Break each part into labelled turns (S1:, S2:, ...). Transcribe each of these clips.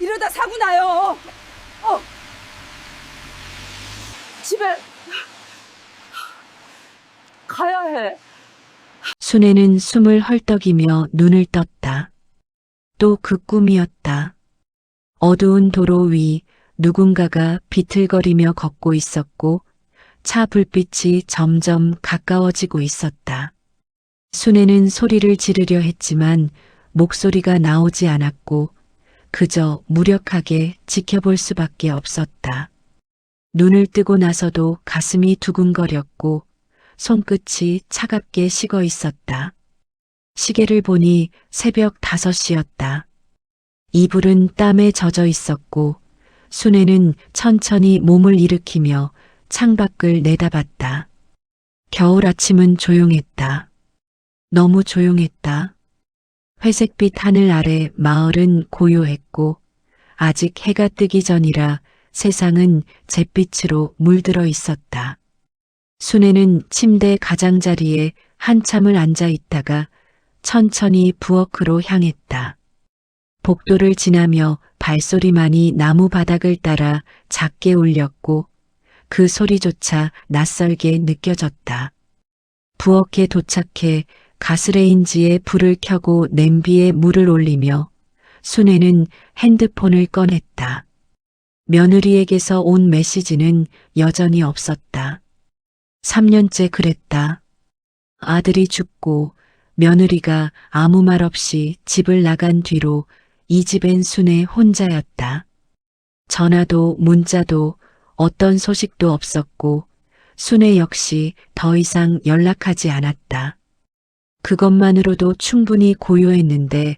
S1: 이러다 사고 나요. 집에 가야 해.
S2: 순애는 숨을 헐떡이며 눈을 떴다. 또 그 꿈이었다. 어두운 도로 위 누군가가 비틀거리며 걷고 있었고 차 불빛이 점점 가까워지고 있었다. 순애는 소리를 지르려 했지만 목소리가 나오지 않았고 그저 무력하게 지켜볼 수밖에 없었다. 눈을 뜨고 나서도 가슴이 두근거렸고 손끝이 차갑게 식어 있었다. 시계를 보니 새벽 5시였다. 이불은 땀에 젖어 있었고 순애는 천천히 몸을 일으키며 창밖을 내다봤다. 겨울 아침은 조용했다. 너무 조용했다. 회색빛 하늘 아래 마을은 고요했고 아직 해가 뜨기 전이라 세상은 잿빛으로 물들어 있었다. 순애는 침대 가장자리에 한참을 앉아 있다가 천천히 부엌으로 향했다. 복도를 지나며 발소리만이 나무 바닥을 따라 작게 울렸고 그 소리조차 낯설게 느껴졌다. 부엌에 도착해 가스레인지에 불을 켜고 냄비에 물을 올리며 순애는 핸드폰을 꺼냈다. 며느리에게서 온 메시지는 여전히 없었다. 3년째 그랬다. 아들이 죽고 며느리가 아무 말 없이 집을 나간 뒤로 이 집엔 순애 혼자였다. 전화도 문자도 어떤 소식도 없었고 순애 역시 더 이상 연락하지 않았다. 그것만으로도 충분히 고요했는데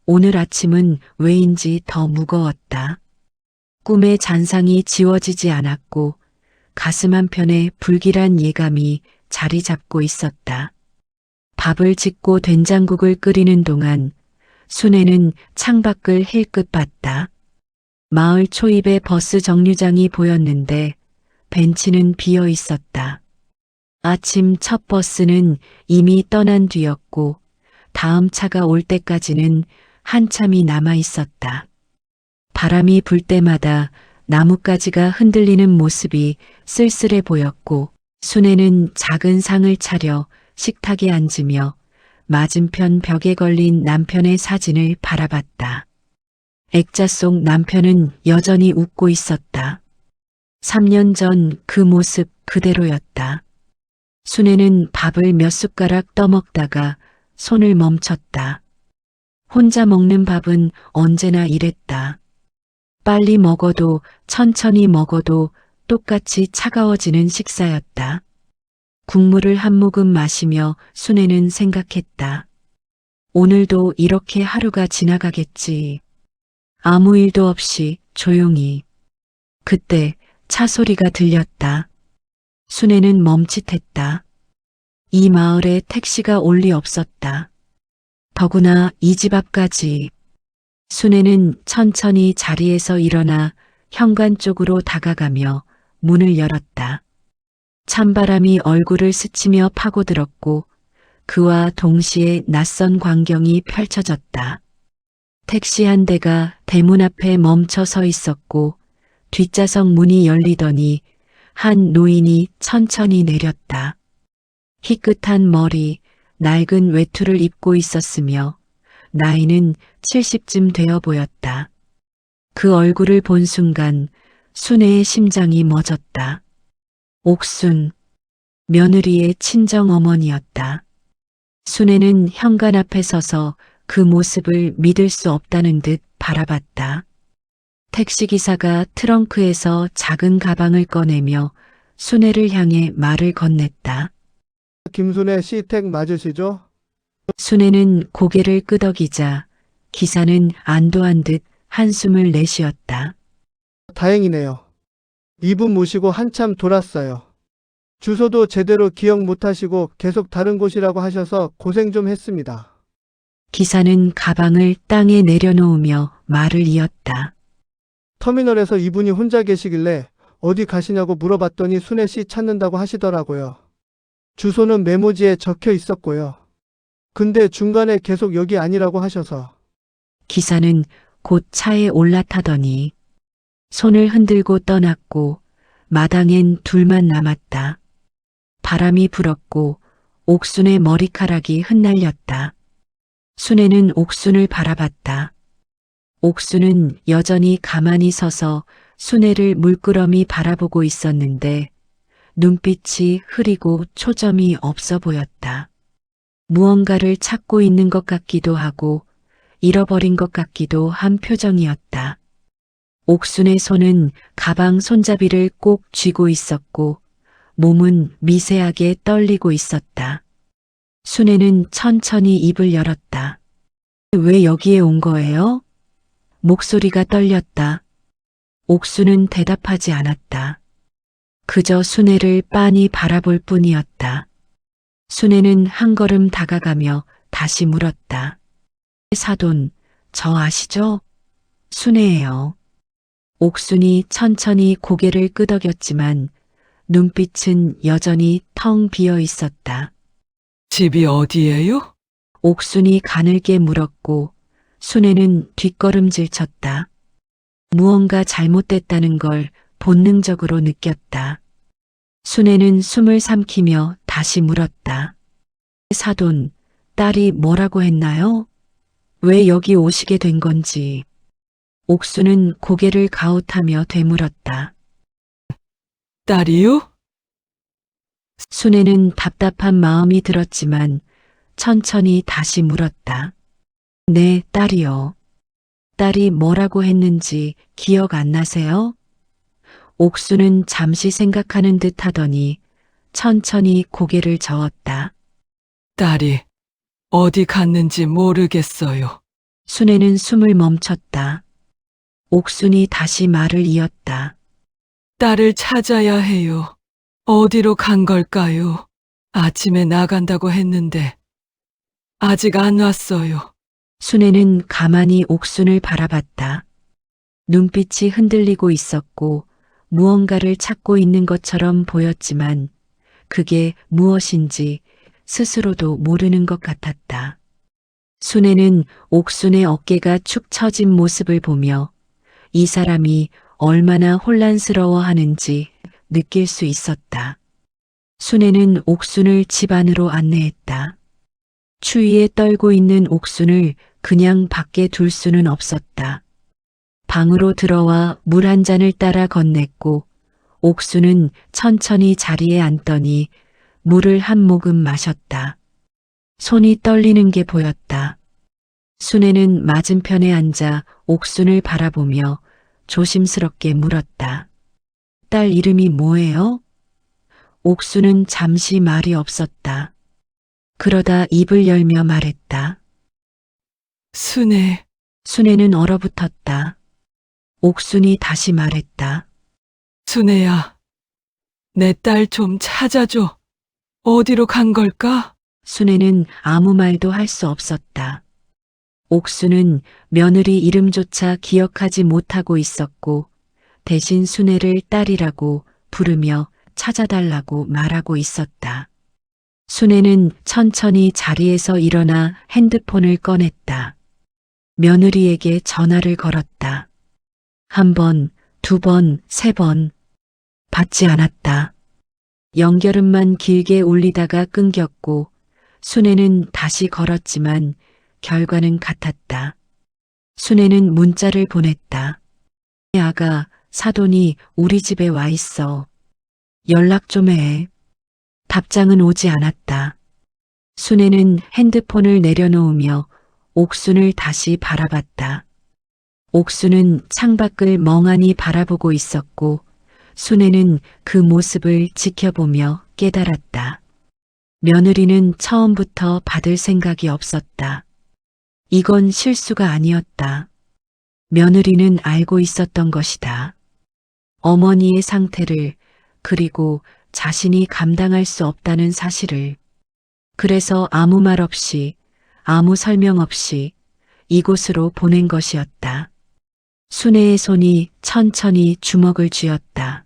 S2: 오늘 아침은 왜인지 더 무거웠다. 꿈의 잔상이 지워지지 않았고 가슴 한편에 불길한 예감이 자리 잡고 있었다. 밥을 짓고 된장국을 끓이는 동안 순애는 창밖을 힐끗 봤다. 마을 초입에 버스 정류장이 보였는데 벤치는 비어 있었다. 아침 첫 버스는 이미 떠난 뒤였고 다음 차가 올 때까지는 한참이 남아 있었다. 바람이 불 때마다 나뭇가지가 흔들리는 모습이 쓸쓸해 보였고 순애는 작은 상을 차려 식탁에 앉으며 맞은편 벽에 걸린 남편의 사진을 바라봤다. 액자 속 남편은 여전히 웃고 있었다. 3년 전 그 모습 그대로였다. 순애는 밥을 몇 숟가락 떠먹다가 손을 멈췄다. 혼자 먹는 밥은 언제나 이랬다. 빨리 먹어도 천천히 먹어도 똑같이 차가워지는 식사였다. 국물을 한 모금 마시며 순애는 생각했다. 오늘도 이렇게 하루가 지나가겠지. 아무 일도 없이 조용히. 그때 차 소리가 들렸다. 순애는 멈칫했다. 이 마을에 택시가 올 리 없었다. 더구나 이 집 앞까지. 순애는 천천히 자리에서 일어나 현관 쪽으로 다가가며 문을 열었다. 찬바람이 얼굴을 스치며 파고들었고 그와 동시에 낯선 광경이 펼쳐졌다. 택시 한 대가 대문 앞에 멈춰 서 있었고 뒷좌석 문이 열리더니 한 노인이 천천히 내렸다. 희끗한 머리, 낡은 외투를 입고 있었으며 나이는 70쯤 되어 보였다. 그 얼굴을 본 순간 순애의 심장이 멎었다. 옥순, 며느리의 친정 어머니였다. 순애는 현관 앞에 서서 그 모습을 믿을 수 없다는 듯 바라봤다. 택시기사가 트렁크에서 작은 가방을 꺼내며 순애를 향해 말을 건넸다.
S3: 김순애 씨 댁 맞으시죠?
S2: 순애는 고개를 끄덕이자 기사는 안도한 듯 한숨을 내쉬었다.
S3: 다행이네요. 이분 모시고 한참 돌았어요. 주소도 제대로 기억 못하시고 계속 다른 곳이라고 하셔서 고생 좀 했습니다.
S2: 기사는 가방을 땅에 내려놓으며 말을 이었다.
S3: 터미널에서 이분이 혼자 계시길래 어디 가시냐고 물어봤더니 순애 씨 찾는다고 하시더라고요. 주소는 메모지에 적혀 있었고요. 근데 중간에 계속 여기 아니라고 하셔서.
S2: 기사는 곧 차에 올라타더니 손을 흔들고 떠났고 마당엔 둘만 남았다. 바람이 불었고 옥순의 머리카락이 흩날렸다. 순애는 옥순을 바라봤다. 옥순은 여전히 가만히 서서 순애를 물끄러미 바라보고 있었는데 눈빛이 흐리고 초점이 없어 보였다. 무언가를 찾고 있는 것 같기도 하고 잃어버린 것 같기도 한 표정이었다. 옥순의 손은 가방 손잡이를 꼭 쥐고 있었고 몸은 미세하게 떨리고 있었다. 순애는 천천히 입을 열었다. 왜 여기에 온 거예요? 목소리가 떨렸다. 옥순은 대답하지 않았다. 그저 순애를 빤히 바라볼 뿐이었다. 순애는 한 걸음 다가가며 다시 물었다. 사돈, 저 아시죠? 순애예요. 옥순이 천천히 고개를 끄덕였지만 눈빛은 여전히 텅 비어 있었다.
S4: 집이 어디예요?
S2: 옥순이 가늘게 물었고 순애는 뒷걸음질 쳤다. 무언가 잘못됐다는 걸 본능적으로 느꼈다. 순애는 숨을 삼키며 다시 물었다. 사돈, 딸이 뭐라고 했나요? 왜 여기 오시게 된 건지. 옥순은 고개를 가웃하며 되물었다.
S4: 딸이요?
S2: 순애는 답답한 마음이 들었지만 천천히 다시 물었다. 네, 딸이요. 딸이 뭐라고 했는지 기억 안 나세요? 옥수는 잠시 생각하는 듯 하더니 천천히 고개를 저었다.
S4: 딸이 어디 갔는지 모르겠어요.
S2: 순애는 숨을 멈췄다. 옥순이 다시 말을 이었다.
S4: 딸을 찾아야 해요. 어디로 간 걸까요? 아침에 나간다고 했는데 아직 안 왔어요.
S2: 순애는 가만히 옥순을 바라봤다. 눈빛이 흔들리고 있었고 무언가를 찾고 있는 것처럼 보였지만 그게 무엇인지 스스로도 모르는 것 같았다. 순애는 옥순의 어깨가 축 처진 모습을 보며 이 사람이 얼마나 혼란스러워하는지 느낄 수 있었다. 순애는 옥순을 집 안으로 안내했다. 추위에 떨고 있는 옥순을 그냥 밖에 둘 수는 없었다. 방으로 들어와 물 한 잔을 따라 건넸고 옥순은 천천히 자리에 앉더니 물을 한 모금 마셨다. 손이 떨리는 게 보였다. 순애는 맞은편에 앉아 옥순을 바라보며 조심스럽게 물었다. 딸 이름이 뭐예요? 옥순은 잠시 말이 없었다. 그러다 입을 열며 말했다.
S4: 순애,
S2: 순애는 얼어붙었다. 옥순이 다시 말했다.
S4: 순애야. 내 딸 좀 찾아줘. 어디로 간 걸까?
S2: 순애는 아무 말도 할 수 없었다. 옥순은 며느리 이름조차 기억하지 못하고 있었고 대신 순애를 딸이라고 부르며 찾아달라고 말하고 있었다. 순애는 천천히 자리에서 일어나 핸드폰을 꺼냈다. 며느리에게 전화를 걸었다. 한 번, 두 번, 세 번. 받지 않았다. 연결음만 길게 울리다가 끊겼고 순애는 다시 걸었지만 결과는 같았다. 순애는 문자를 보냈다. 아가, 사돈이 우리 집에 와 있어. 연락 좀 해. 답장은 오지 않았다. 순애는 핸드폰을 내려놓으며 옥순을 다시 바라봤다. 옥순은 창밖을 멍하니 바라보고 있었고 순애는 그 모습을 지켜보며 깨달았다. 며느리는 처음부터 받을 생각이 없었다. 이건 실수가 아니었다. 며느리는 알고 있었던 것이다. 어머니의 상태를 그리고 자신이 감당할 수 없다는 사실을. 그래서 아무 말 없이 아무 설명 없이 이곳으로 보낸 것이었다. 순애의 손이 천천히 주먹을 쥐었다.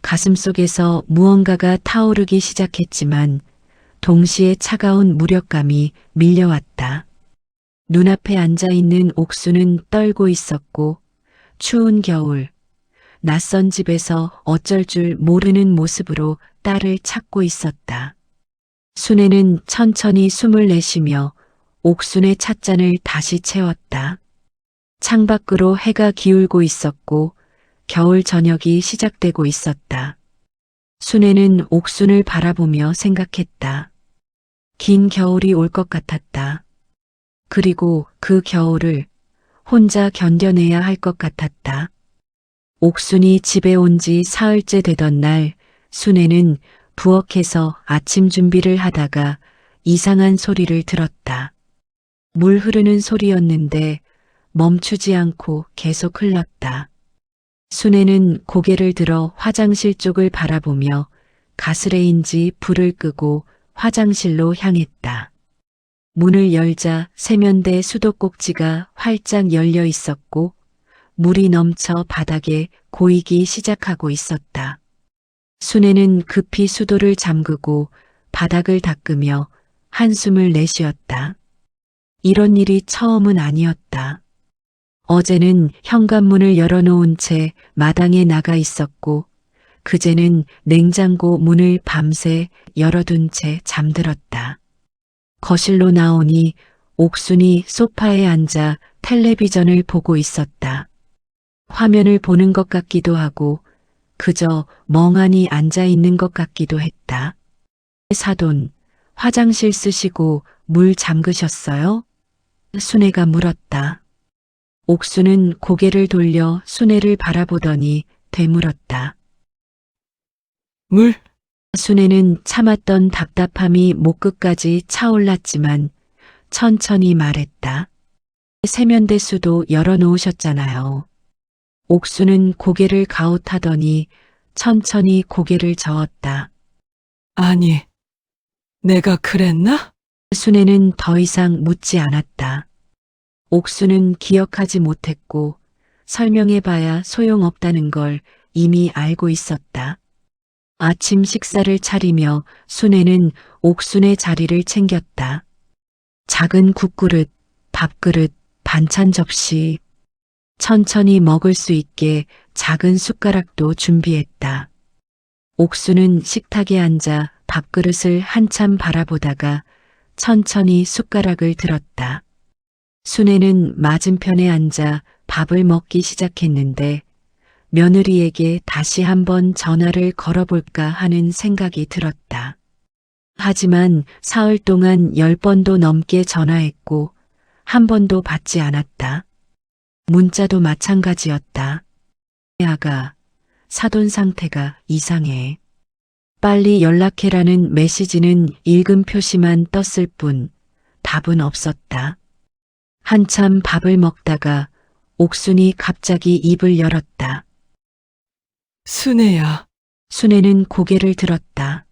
S2: 가슴속에서 무언가가 타오르기 시작했지만 동시에 차가운 무력감이 밀려왔다. 눈앞에 앉아 있는 옥수는 떨고 있었고 추운 겨울 낯선 집에서 어쩔 줄 모르는 모습으로 딸을 찾고 있었다. 순애는 천천히 숨을 내쉬며 옥순의 찻잔을 다시 채웠다. 창밖으로 해가 기울고 있었고 겨울 저녁이 시작되고 있었다. 순애는 옥순을 바라보며 생각했다. 긴 겨울이 올 것 같았다. 그리고 그 겨울을 혼자 견뎌내야 할 것 같았다. 옥순이 집에 온 지 사흘째 되던 날, 순애는 부엌에서 아침 준비를 하다가 이상한 소리를 들었다. 물 흐르는 소리였는데 멈추지 않고 계속 흘렀다. 순애는 고개를 들어 화장실 쪽을 바라보며 가스레인지 불을 끄고 화장실로 향했다. 문을 열자 세면대 수도꼭지가 활짝 열려 있었고 물이 넘쳐 바닥에 고이기 시작하고 있었다. 순애는 급히 수도를 잠그고 바닥을 닦으며 한숨을 내쉬었다. 이런 일이 처음은 아니었다. 어제는 현관문을 열어놓은 채 마당에 나가 있었고 그제는 냉장고 문을 밤새 열어둔 채 잠들었다. 거실로 나오니 옥순이 소파에 앉아 텔레비전을 보고 있었다. 화면을 보는 것 같기도 하고 그저 멍하니 앉아 있는 것 같기도 했다. 사돈, 화장실 쓰시고 물 잠그셨어요? 순애가 물었다. 옥순은 고개를 돌려 순애를 바라보더니 되물었다.
S4: 물?
S2: 순애는 참았던 답답함이 목끝까지 차올랐지만 천천히 말했다. 세면대 수도 열어놓으셨잖아요. 옥수는 고개를 가웃하더니 천천히 고개를 저었다.
S4: 아니, 내가 그랬나?
S2: 순애는 더 이상 묻지 않았다. 옥수는 기억하지 못했고 설명해봐야 소용없다는 걸 이미 알고 있었다. 아침 식사를 차리며 순애는 옥순의 자리를 챙겼다. 작은 국그릇, 밥그릇, 반찬 접시, 천천히 먹을 수 있게 작은 숟가락도 준비했다. 옥수는 식탁에 앉아 밥그릇을 한참 바라보다가 천천히 숟가락을 들었다. 순애는 맞은편에 앉아 밥을 먹기 시작했는데 며느리에게 다시 한번 전화를 걸어볼까 하는 생각이 들었다. 하지만 사흘 동안 10번도 넘게 전화했고 한 번도 받지 않았다. 문자도 마찬가지였다. 아가, 사돈 상태가 이상해. 빨리 연락해라는 메시지는 읽음 표시만 떴을 뿐 답은 없었다. 한참 밥을 먹다가 옥순이 갑자기 입을 열었다.
S4: 순애야,
S2: 순애는 고개를 들었다.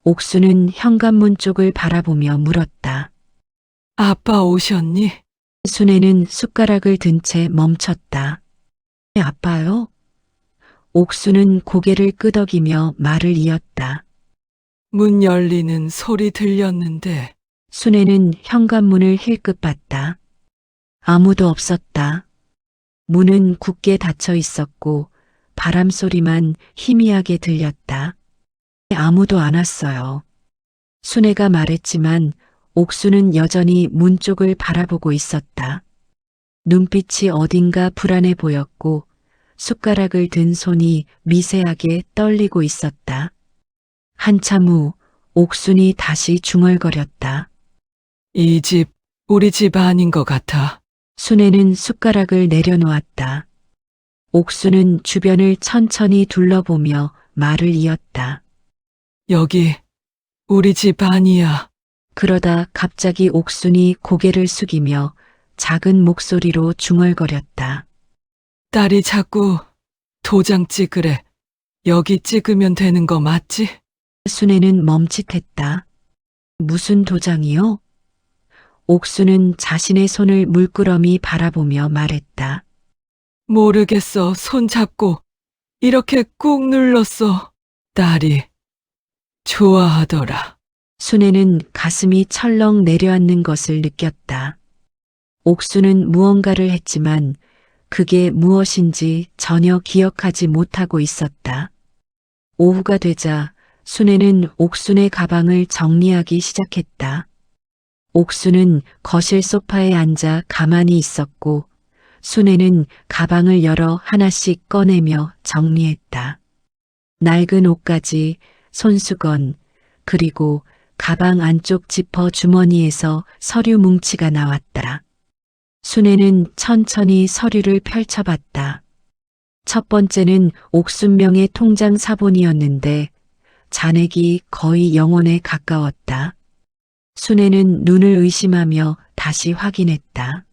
S2: 옥순은 현관문 쪽을 바라보며 물었다.
S4: 아빠 오셨니?
S2: 순애는 숟가락을 든 채 멈췄다. 아빠요? 옥순은 고개를 끄덕이며 말을 이었다.
S4: 문 열리는 소리 들렸는데
S2: 순애는 현관문을 힐끗 봤다. 아무도 없었다. 문은 굳게 닫혀 있었고 바람 소리만 희미하게 들렸다. 아무도 안 왔어요. 순애가 말했지만 옥수는 여전히 문 쪽을 바라보고 있었다. 눈빛이 어딘가 불안해 보였고 숟가락을 든 손이 미세하게 떨리고 있었다. 한참 후 옥순이 다시 중얼거렸다.
S4: 이 집 우리 집 아닌 것 같아.
S2: 순애는 숟가락을 내려놓았다. 옥수는 주변을 천천히 둘러보며 말을 이었다.
S4: 여기 우리 집 아니야.
S2: 그러다 갑자기 옥순이 고개를 숙이며 작은 목소리로 중얼거렸다.
S4: 딸이 자꾸 도장 찍으래. 여기 찍으면 되는 거 맞지?
S2: 순애는 멈칫했다. 무슨 도장이요? 옥수는 자신의 손을 물끄러미 바라보며 말했다.
S4: 모르겠어. 손 잡고 이렇게 꾹 눌렀어. 딸이 좋아하더라.
S2: 순애는 가슴이 철렁 내려앉는 것을 느꼈다. 옥수는 무언가를 했지만 그게 무엇인지 전혀 기억하지 못하고 있었다. 오후가 되자 순애는 옥순의 가방을 정리하기 시작했다. 옥순은 거실 소파에 앉아 가만히 있었고 순애는 가방을 열어 하나씩 꺼내며 정리했다. 낡은 옷가지, 손수건, 그리고 가방 안쪽 지퍼 주머니에서 서류 뭉치가 나왔다. 순애는 천천히 서류를 펼쳐봤다. 첫 번째는 옥순명의 통장 사본이었는데 잔액이 거의 0원에 가까웠다. 순애는 눈을 의심하며 다시 확인했다.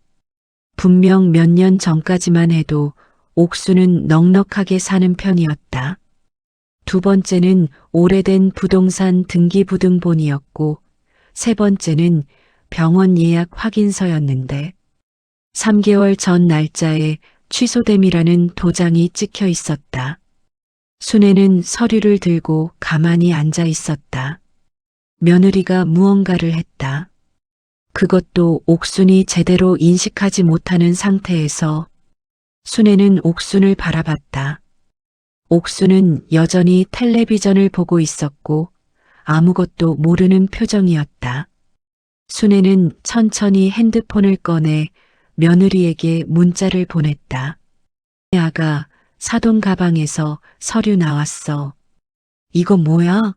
S2: 분명 몇 년 전까지만 해도 옥수는 넉넉하게 사는 편이었다. 두 번째는 오래된 부동산 등기부등본이었고 세 번째는 병원 예약 확인서였는데 3개월 전 날짜에 취소됨이라는 도장이 찍혀 있었다. 순애는 서류를 들고 가만히 앉아 있었다. 며느리가 무언가를 했다. 그것도 옥순이 제대로 인식하지 못하는 상태에서 순애는 옥순을 바라봤다. 옥순은 여전히 텔레비전을 보고 있었고 아무것도 모르는 표정이었다. 순애는 천천히 핸드폰을 꺼내 며느리에게 문자를 보냈다. 아가, 사돈 가방에서 서류 나왔어. 이거 뭐야?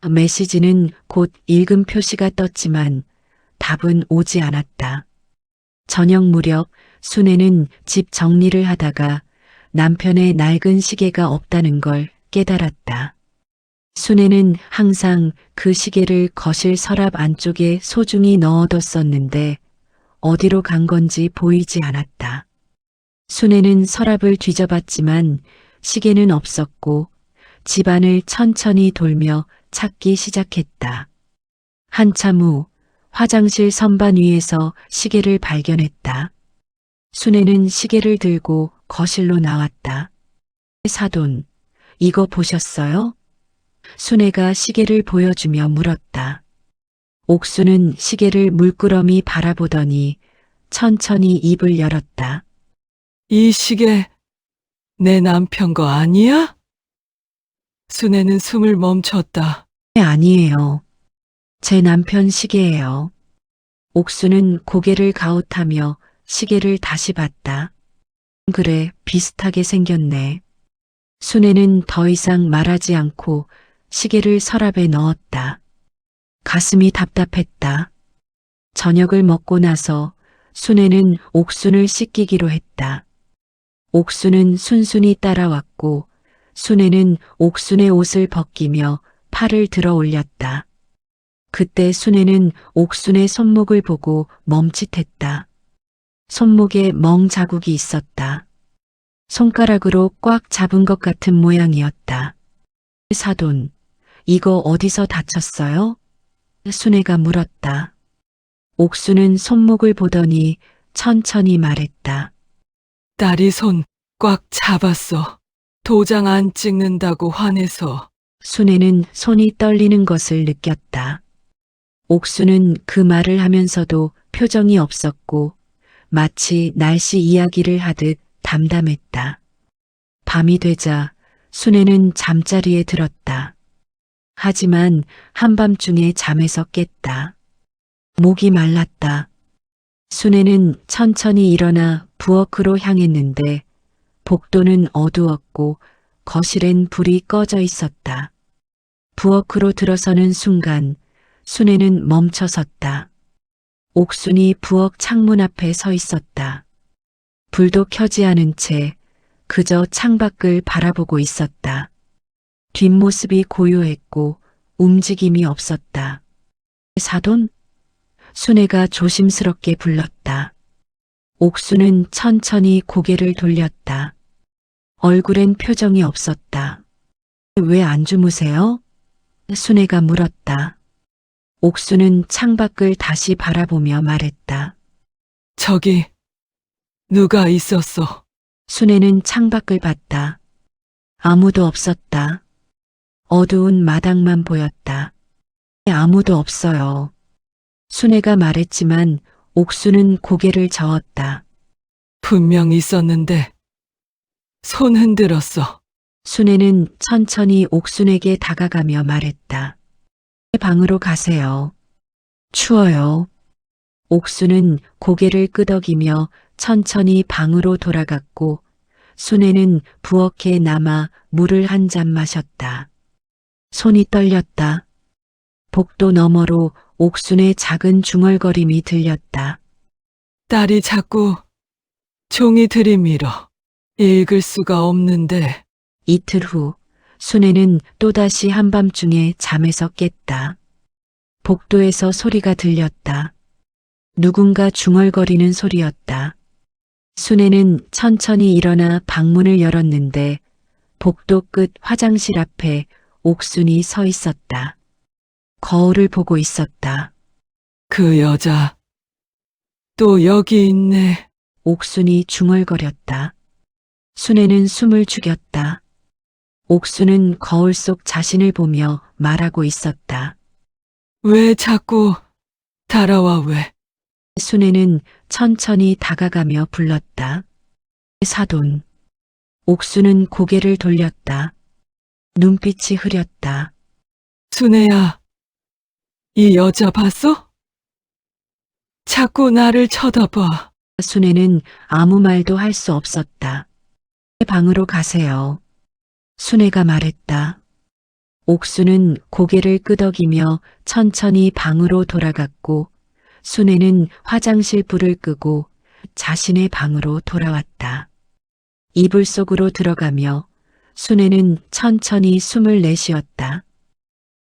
S2: 메시지는 곧 읽음 표시가 떴지만 답은 오지 않았다. 저녁 무렵 순애는 집 정리를 하다가 남편의 낡은 시계가 없다는 걸 깨달았다. 순애는 항상 그 시계를 거실 서랍 안쪽에 소중히 넣어뒀었는데 어디로 간 건지 보이지 않았다. 순애는 서랍을 뒤져봤지만 시계는 없었고 집안을 천천히 돌며 찾기 시작했다. 한참 후 화장실 선반 위에서 시계를 발견했다. 순애는 시계를 들고 거실로 나왔다. 사돈, 이거 보셨어요? 순애가 시계를 보여주며 물었다. 옥수는 시계를 물끄러미 바라보더니 천천히 입을 열었다.
S4: 이 시계 내 남편 거 아니야? 순애는 숨을 멈췄다.
S2: 아니에요. 제 남편 시계예요. 옥수는 고개를 가웃하며 시계를 다시 봤다. 그래, 비슷하게 생겼네. 순애는 더 이상 말하지 않고 시계를 서랍에 넣었다. 가슴이 답답했다. 저녁을 먹고 나서 순애는 옥순을 씻기기로 했다. 옥순은 순순히 따라왔고 순애는 옥순의 옷을 벗기며 팔을 들어 올렸다. 그때 순애는 옥순의 손목을 보고 멈칫했다. 손목에 멍 자국이 있었다. 손가락으로 꽉 잡은 것 같은 모양이었다. 사돈, 이거 어디서 다쳤어요? 순애가 물었다. 옥수는 손목을 보더니 천천히 말했다.
S4: 딸이 손 꽉 잡았어. 도장 안 찍는다고 화내서.
S2: 순애는 손이 떨리는 것을 느꼈다. 옥수는 그 말을 하면서도 표정이 없었고 마치 날씨 이야기를 하듯 담담했다. 밤이 되자 순애는 잠자리에 들었다. 하지만 한밤중에 잠에서 깼다. 목이 말랐다. 순애는 천천히 일어나 부엌으로 향했는데 복도는 어두웠고 거실엔 불이 꺼져 있었다. 부엌으로 들어서는 순간 순애는 멈춰섰다. 옥순이 부엌 창문 앞에 서 있었다. 불도 켜지 않은 채 그저 창밖을 바라보고 있었다. 뒷모습이 고요했고 움직임이 없었다. 사돈? 순애가 조심스럽게 불렀다. 옥수는 천천히 고개를 돌렸다. 얼굴엔 표정이 없었다. 왜 안 주무세요? 순애가 물었다. 옥수는 창밖을 다시 바라보며 말했다.
S4: 저기 누가 있었어.
S2: 순애는 창밖을 봤다. 아무도 없었다. 어두운 마당만 보였다. 아무도 없어요. 순애가 말했지만 옥수는 고개를 저었다.
S4: 분명 있었는데 손 흔들었어.
S2: 순애는 천천히 옥순에게 다가가며 말했다. 방으로 가세요. 추워요. 옥수는 고개를 끄덕이며 천천히 방으로 돌아갔고 순애는 부엌에 남아 물을 한 잔 마셨다. 손이 떨렸다. 복도 너머로 옥순의 작은 중얼거림이 들렸다.
S4: 딸이 자꾸 종이 들이밀어. 읽을 수가 없는데.
S2: 이틀 후 순애는 또다시 한밤중에 잠에서 깼다. 복도에서 소리가 들렸다. 누군가 중얼거리는 소리였다. 순애는 천천히 일어나 방문을 열었는데 복도 끝 화장실 앞에 옥순이 서 있었다. 거울을 보고 있었다.
S4: 그 여자 또 여기 있네.
S2: 옥순이 중얼거렸다. 순애는 숨을 죽였다. 옥순은 거울 속 자신을 보며 말하고 있었다.
S4: 왜 자꾸 달아와 왜?
S2: 순애는 천천히 다가가며 불렀다. 사돈. 옥수는 고개를 돌렸다. 눈빛이 흐렸다.
S4: 순애야, 이 여자 봤어? 자꾸 나를 쳐다봐.
S2: 순애는 아무 말도 할 수 없었다. 방으로 가세요. 순애가 말했다. 옥수는 고개를 끄덕이며 천천히 방으로 돌아갔고 순애는 화장실 불을 끄고 자신의 방으로 돌아왔다. 이불 속으로 들어가며 순애는 천천히 숨을 내쉬었다.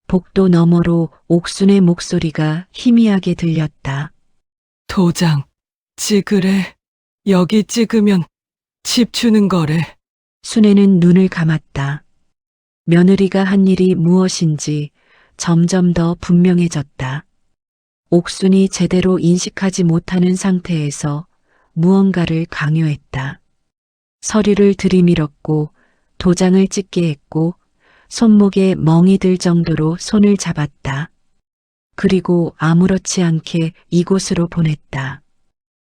S2: 복도 너머로 옥순의 목소리가 희미하게 들렸다.
S4: 도장 찍으래. 여기 찍으면 집 주는 거래.
S2: 순애는 눈을 감았다. 며느리가 한 일이 무엇인지 점점 더 분명해졌다. 옥순이 제대로 인식하지 못하는 상태에서 무언가를 강요했다. 서류를 들이밀었고 도장을 찍게 했고 손목에 멍이 들 정도로 손을 잡았다. 그리고 아무렇지 않게 이곳으로 보냈다.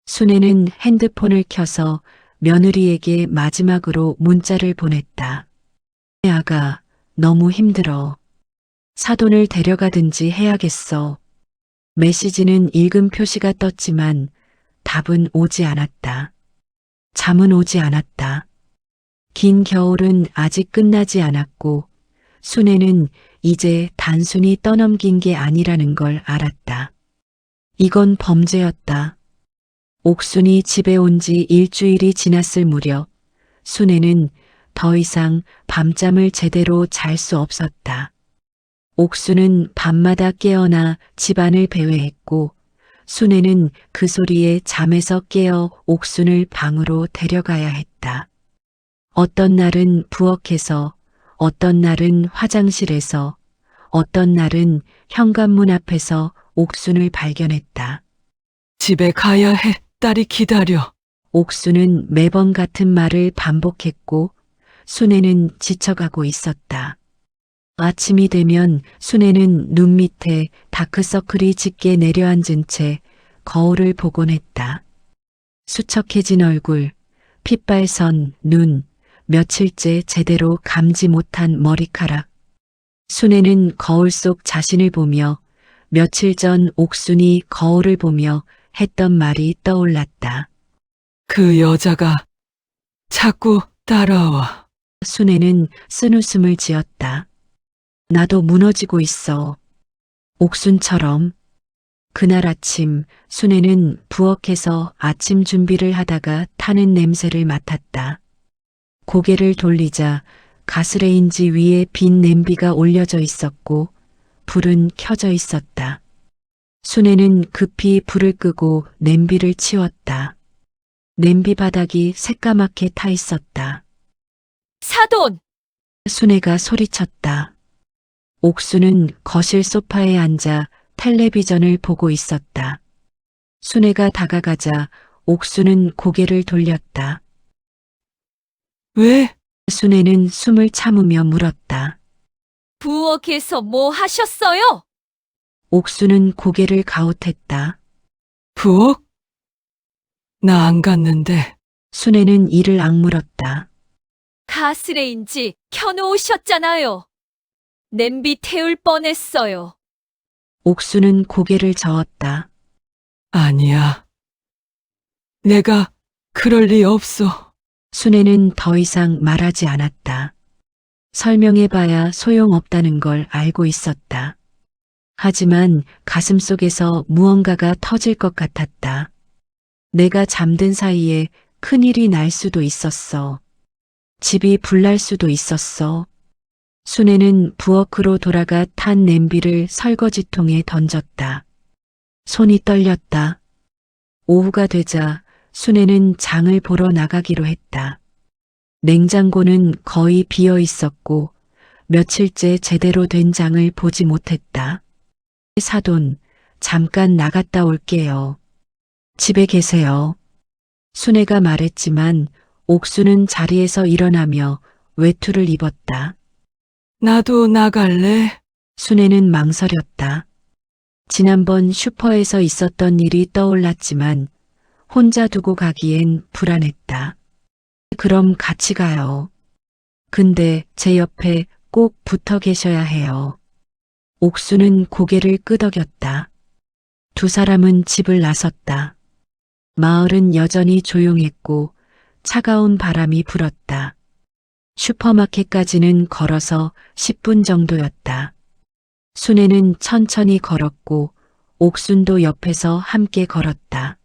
S2: 순애는 핸드폰을 켜서 며느리에게 마지막으로 문자를 보냈다. 아가, 너무 힘들어. 사돈을 데려가든지 해야겠어. 메시지는 읽음 표시가 떴지만 답은 오지 않았다. 잠은 오지 않았다. 긴 겨울은 아직 끝나지 않았고 순애는 이제 단순히 떠넘긴 게 아니라는 걸 알았다. 이건 범죄였다. 옥순이 집에 온 지 일주일이 지났을 무렵 순애는 더 이상 밤잠을 제대로 잘 수 없었다. 옥순은 밤마다 깨어나 집안을 배회했고 순애는 그 소리에 잠에서 깨어 옥순을 방으로 데려가야 했다. 어떤 날은 부엌에서, 어떤 날은 화장실에서, 어떤 날은 현관문 앞에서 옥순을 발견했다.
S4: 집에 가야 해. 딸이 기다려.
S2: 옥순은 매번 같은 말을 반복했고 순애는 지쳐가고 있었다. 아침이 되면 순애는 눈 밑에 다크서클이 짙게 내려앉은 채 거울을 보곤 했다. 수척해진 얼굴, 핏발선, 눈, 며칠째 제대로 감지 못한 머리카락. 순애는 거울 속 자신을 보며 며칠 전 옥순이 거울을 보며 했던 말이 떠올랐다.
S4: 그 여자가 자꾸 따라와.
S2: 순애는 쓴웃음을 지었다. 나도 무너지고 있어. 옥순처럼. 그날 아침 순애는 부엌에서 아침 준비를 하다가 타는 냄새를 맡았다. 고개를 돌리자 가스레인지 위에 빈 냄비가 올려져 있었고 불은 켜져 있었다. 순애는 급히 불을 끄고 냄비를 치웠다. 냄비 바닥이 새까맣게 타 있었다.
S1: 사돈!
S2: 순애가 소리쳤다. 옥수는 거실 소파에 앉아 텔레비전을 보고 있었다. 순애가 다가가자 옥수는 고개를 돌렸다.
S4: 왜?
S2: 순애는 숨을 참으며 물었다.
S1: 부엌에서 뭐 하셨어요?
S2: 옥수는 고개를 가웃했다.
S4: 부엌? 나 안 갔는데.
S2: 순애는 이를 악물었다.
S1: 가스레인지 켜놓으셨잖아요. 냄비 태울 뻔했어요.
S2: 옥수는 고개를 저었다.
S4: 아니야. 내가 그럴 리 없어.
S2: 순애는 더 이상 말하지 않았다. 설명해봐야 소용없다는 걸 알고 있었다. 하지만 가슴속에서 무언가가 터질 것 같았다. 내가 잠든 사이에 큰일이 날 수도 있었어. 집이 불날 수도 있었어. 순애는 부엌으로 돌아가 탄 냄비를 설거지통에 던졌다. 손이 떨렸다. 오후가 되자 순애는 장을 보러 나가기로 했다. 냉장고는 거의 비어 있었고 며칠째 제대로 된 장을 보지 못했다. 사돈, 잠깐 나갔다 올게요. 집에 계세요. 순애가 말했지만 옥수는 자리에서 일어나며 외투를 입었다.
S4: 나도 나갈래.
S2: 순애는 망설였다. 지난번 슈퍼에서 있었던 일이 떠올랐지만 혼자 두고 가기엔 불안했다. 그럼 같이 가요. 근데 제 옆에 꼭 붙어 계셔야 해요. 옥수는 고개를 끄덕였다. 두 사람은 집을 나섰다. 마을은 여전히 조용했고 차가운 바람이 불었다. 슈퍼마켓까지는 걸어서 10분 정도였다. 순애는 천천히 걸었고 옥순도 옆에서 함께 걸었다.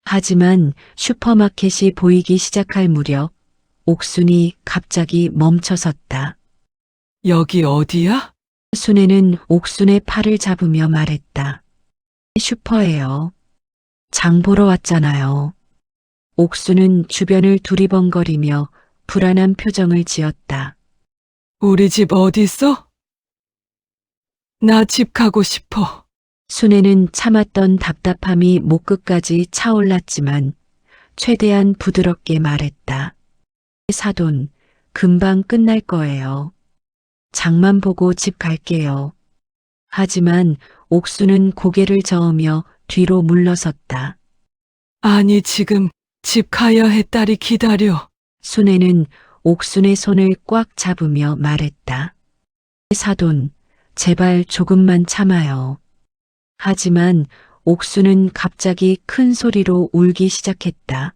S2: 하지만 슈퍼마켓이 보이기 시작할 무렵 옥순이 갑자기 멈춰섰다.
S4: 여기 어디야?
S2: 순애는 옥순의 팔을 잡으며 말했다. 슈퍼예요. 장 보러 왔잖아요. 옥순은 주변을 두리번거리며 불안한 표정을 지었다.
S4: 우리 집 어딨어? 나 집 가고 싶어.
S2: 순애는 참았던 답답함이 목끝까지 차올랐지만 최대한 부드럽게 말했다. 사돈, 금방 끝날 거예요. 장만 보고 집 갈게요. 하지만 옥수는 고개를 저으며 뒤로 물러섰다.
S4: 아니, 지금 집 가야 해. 딸이 기다려.
S2: 순애는 옥순의 손을 꽉 잡으며 말했다. 사돈, 제발 조금만 참아요. 하지만 옥수는 갑자기 큰 소리로 울기 시작했다.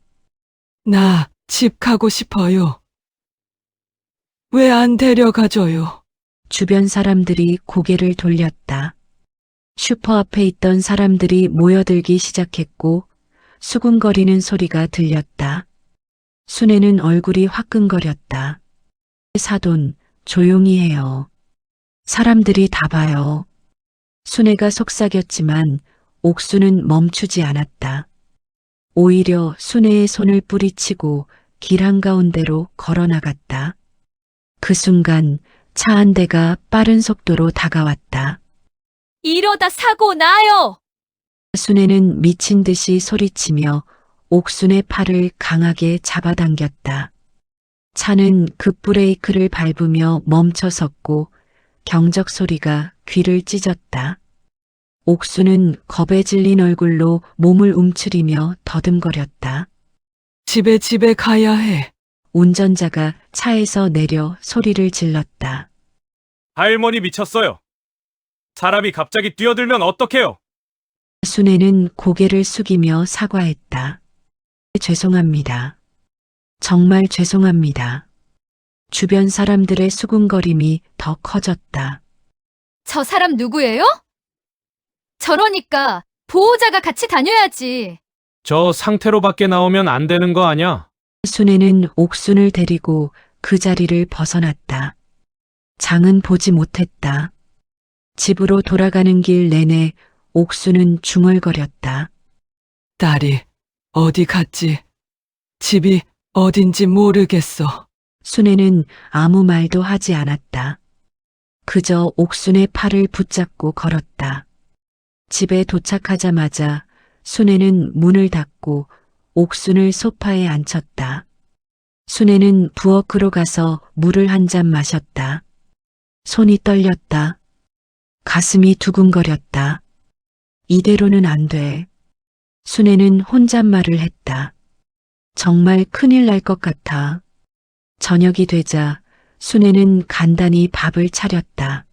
S4: 나 집 가고 싶어요. 왜 안 데려가줘요?
S2: 주변 사람들이 고개를 돌렸다. 슈퍼 앞에 있던 사람들이 모여들기 시작했고 수군거리는 소리가 들렸다. 순애는 얼굴이 화끈거렸다. 사돈, 조용히 해요. 사람들이 다 봐요. 순애가 속삭였지만 옥수는 멈추지 않았다. 오히려 순애의 손을 뿌리치고 길 한가운데로 걸어나갔다. 그 순간 차 한 대가 빠른 속도로 다가왔다.
S1: 이러다 사고 나요!
S2: 순애는 미친 듯이 소리치며 옥순의 팔을 강하게 잡아당겼다. 차는 급브레이크를 밟으며 멈춰섰고 경적 소리가 귀를 찢었다. 옥수는 겁에 질린 얼굴로 몸을 움츠리며 더듬거렸다.
S4: 집에 가야 해.
S2: 운전자가 차에서 내려 소리를 질렀다.
S5: 할머니 미쳤어요. 사람이 갑자기 뛰어들면 어떡해요?
S2: 순애는 고개를 숙이며 사과했다. 죄송합니다. 정말 죄송합니다. 주변 사람들의 수군거림이 더 커졌다.
S1: 저 사람 누구예요? 저러니까 보호자가 같이 다녀야지.
S5: 저 상태로 밖에 나오면 안 되는 거 아냐?
S2: 순애는 옥순을 데리고 그 자리를 벗어났다. 장은 보지 못했다. 집으로 돌아가는 길 내내 옥순은 중얼거렸다.
S4: 딸이 어디 갔지? 집이 어딘지 모르겠어.
S2: 순애는 아무 말도 하지 않았다. 그저 옥순의 팔을 붙잡고 걸었다. 집에 도착하자마자 순애는 문을 닫고 옥순을 소파에 앉혔다. 순애는 부엌으로 가서 물을 한 잔 마셨다. 손이 떨렸다. 가슴이 두근거렸다. 이대로는 안 돼. 순애는 혼잣말을 했다. 정말 큰일 날 것 같아. 저녁이 되자 순애는 간단히 밥을 차렸다.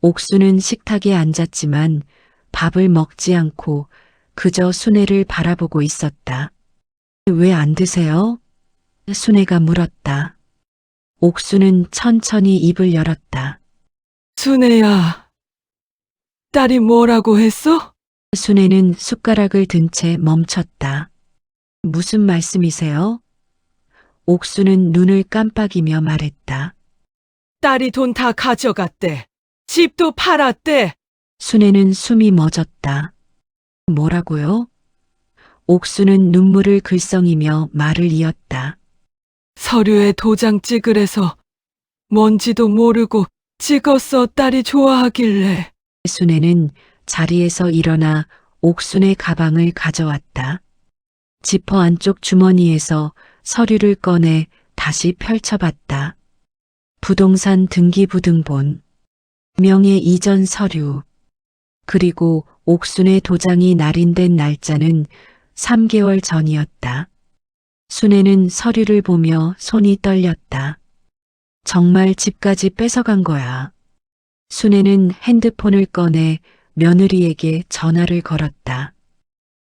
S2: 옥수는 식탁에 앉았지만 밥을 먹지 않고 그저 순애를 바라보고 있었다. 왜 안 드세요? 순애가 물었다. 옥수는 천천히 입을 열었다.
S4: 순애야, 딸이 뭐라고 했어?
S2: 순애는 숟가락을 든 채 멈췄다. 무슨 말씀이세요? 옥수는 눈을 깜빡이며 말했다.
S4: 딸이 돈 다 가져갔대. 집도 팔았대.
S2: 순애는 숨이 멎었다. 뭐라고요? 옥수는 눈물을 글썽이며 말을 이었다.
S4: 서류에 도장 찍으래서 뭔지도 모르고 찍었어. 딸이 좋아하길래.
S2: 순애는 자리에서 일어나 옥순의 가방을 가져왔다. 지퍼 안쪽 주머니에서 서류를 꺼내 다시 펼쳐봤다. 부동산 등기부등본, 명예 이전 서류, 그리고 옥순의 도장이 날인된 날짜는 3개월 전이었다. 순애는 서류를 보며 손이 떨렸다. 정말 집까지 뺏어간 거야. 순애는 핸드폰을 꺼내 며느리에게 전화를 걸었다.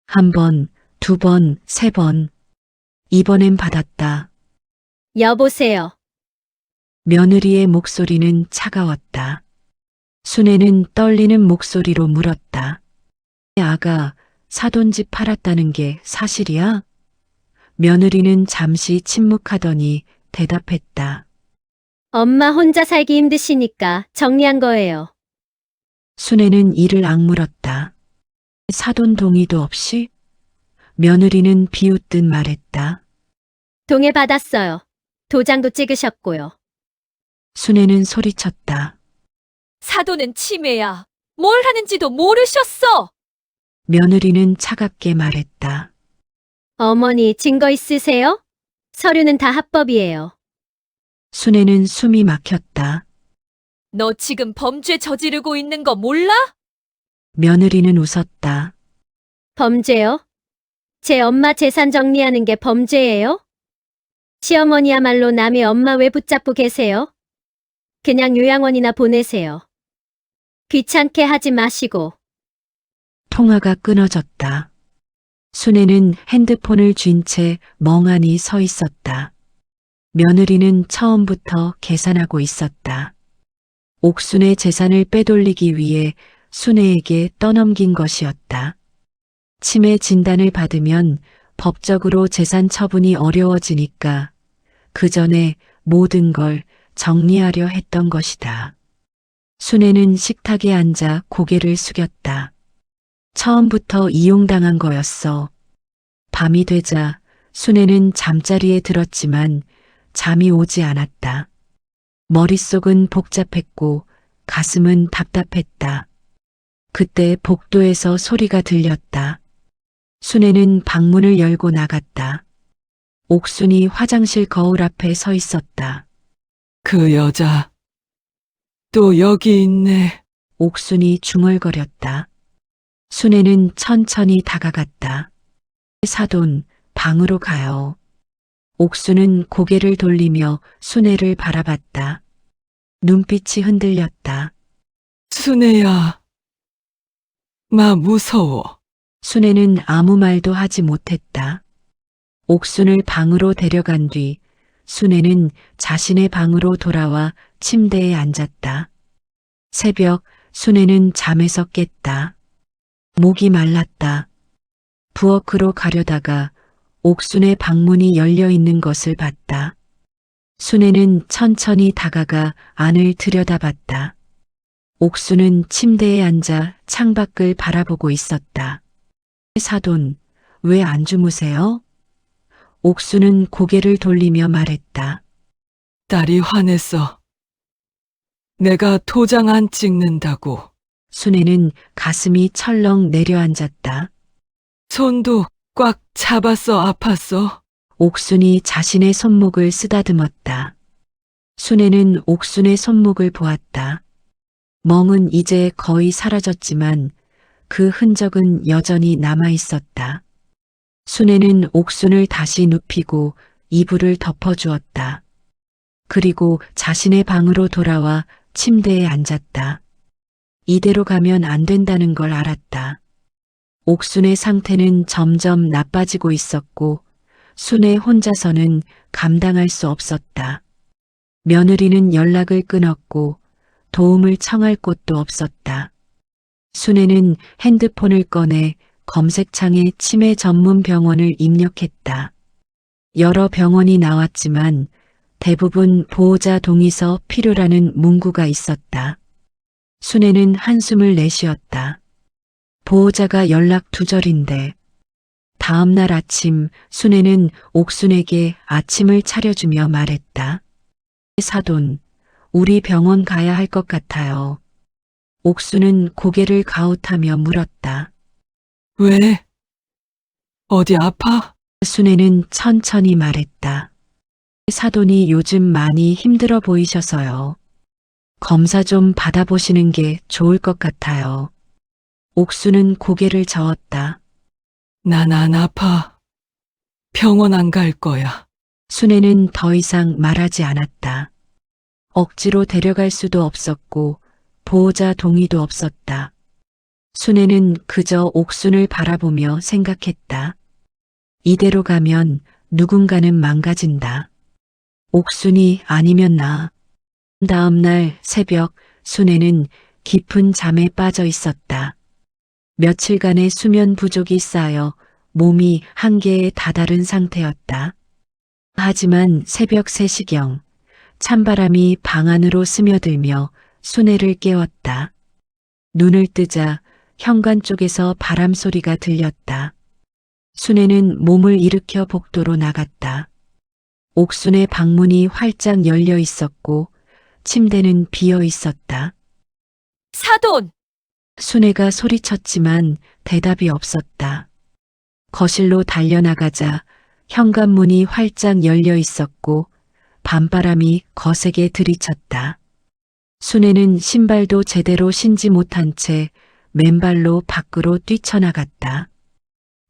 S2: 1번, 2번, 3번. 이번엔 받았다.
S1: 여보세요.
S2: 며느리의 목소리는 차가웠다. 순애는 떨리는 목소리로 물었다. 아가, 사돈집 팔았다는 게 사실이야? 며느리는 잠시 침묵하더니 대답했다.
S6: 엄마 혼자 살기 힘드시니까 정리한 거예요.
S2: 순애는 이를 악물었다. 사돈 동의도 없이? 며느리는 비웃듯 말했다.
S6: 동해 받았어요. 도장도 찍으셨고요.
S2: 순애는 소리쳤다.
S1: 사돈은 치매야. 뭘 하는지도 모르셨어.
S2: 며느리는 차갑게 말했다.
S6: 어머니 증거 있으세요? 서류는 다 합법이에요.
S2: 순애는 숨이 막혔다.
S1: 너 지금 범죄 저지르고 있는 거 몰라?
S2: 며느리는 웃었다.
S6: 범죄요? 제 엄마 재산 정리하는 게 범죄예요? 시어머니야말로 남의 엄마 왜 붙잡고 계세요? 그냥 요양원이나 보내세요. 귀찮게 하지 마시고.
S2: 통화가 끊어졌다. 순애는 핸드폰을 쥔 채 멍하니 서 있었다. 며느리는 처음부터 계산하고 있었다. 옥순의 재산을 빼돌리기 위해 순애에게 떠넘긴 것이었다. 치매 진단을 받으면 법적으로 재산 처분이 어려워지니까 그 전에 모든 걸 정리하려 했던 것이다. 순애는 식탁에 앉아 고개를 숙였다. 처음부터 이용당한 거였어. 밤이 되자 순애는 잠자리에 들었지만 잠이 오지 않았다. 머릿속은 복잡했고 가슴은 답답했다. 그때 복도에서 소리가 들렸다. 순애는 방문을 열고 나갔다. 옥순이 화장실 거울 앞에 서 있었다.
S4: 그 여자 또 여기 있네.
S2: 옥순이 중얼거렸다. 순애는 천천히 다가갔다. 사돈, 방으로 가요. 옥순은 고개를 돌리며 순애를 바라봤다. 눈빛이 흔들렸다.
S4: 순애야, 마 무서워.
S2: 순애는 아무 말도 하지 못했다. 옥순을 방으로 데려간 뒤 순애는 자신의 방으로 돌아와 침대에 앉았다. 새벽 순애는 잠에서 깼다. 목이 말랐다. 부엌으로 가려다가 옥순의 방문이 열려 있는 것을 봤다. 순애는 천천히 다가가 안을 들여다봤다. 옥순은 침대에 앉아 창밖을 바라보고 있었다. 사돈, 왜 안 주무세요? 옥순은 고개를 돌리며 말했다.
S4: 딸이 화냈어. 내가 도장 안 찍는다고.
S2: 순애는 가슴이 철렁 내려앉았다.
S4: 손도 꽉 잡았어. 아팠어.
S2: 옥순이 자신의 손목을 쓰다듬었다. 순애는 옥순의 손목을 보았다. 멍은 이제 거의 사라졌지만 그 흔적은 여전히 남아 있었다. 순애는 옥순을 다시 눕히고 이불을 덮어주었다. 그리고 자신의 방으로 돌아와 침대에 앉았다. 이대로 가면 안 된다는 걸 알았다. 옥순의 상태는 점점 나빠지고 있었고 순애 혼자서는 감당할 수 없었다. 며느리는 연락을 끊었고 도움을 청할 곳도 없었다. 순애는 핸드폰을 꺼내 검색창에 치매 전문 병원을 입력했다. 여러 병원이 나왔지만 대부분 보호자 동의서 필요라는 문구가 있었다. 순애는 한숨을 내쉬었다. 보호자가 연락 두절인데. 다음 날 아침 순애는 옥순에게 아침을 차려주며 말했다. 사돈, 우리 병원 가야 할 것 같아요. 옥순은 고개를 가웃하며 물었다.
S4: 왜? 어디 아파?
S2: 순애는 천천히 말했다. 사돈이 요즘 많이 힘들어 보이셔서요. 검사 좀 받아보시는 게 좋을 것 같아요. 옥순은 고개를 저었다.
S4: 난 안 아파. 병원 안 갈 거야.
S2: 순애는 더 이상 말하지 않았다. 억지로 데려갈 수도 없었고 보호자 동의도 없었다. 순애는 그저 옥순을 바라보며 생각했다. 이대로 가면 누군가는 망가진다. 옥순이 아니면 나. 다음 날 새벽 순애는 깊은 잠에 빠져 있었다. 며칠간의 수면 부족이 쌓여 몸이 한계에 다다른 상태였다. 하지만 새벽 3시경 찬바람이 방 안으로 스며들며 순애를 깨웠다. 눈을 뜨자 현관 쪽에서 바람 소리가 들렸다. 순애는 몸을 일으켜 복도로 나갔다. 옥순의 방문이 활짝 열려 있었고 침대는 비어 있었다.
S1: 사돈!
S2: 순애가 소리쳤지만 대답이 없었다. 거실로 달려나가자 현관문이 활짝 열려 있었고 밤바람이 거세게 들이쳤다. 순애는 신발도 제대로 신지 못한 채 맨발로 밖으로 뛰쳐나갔다.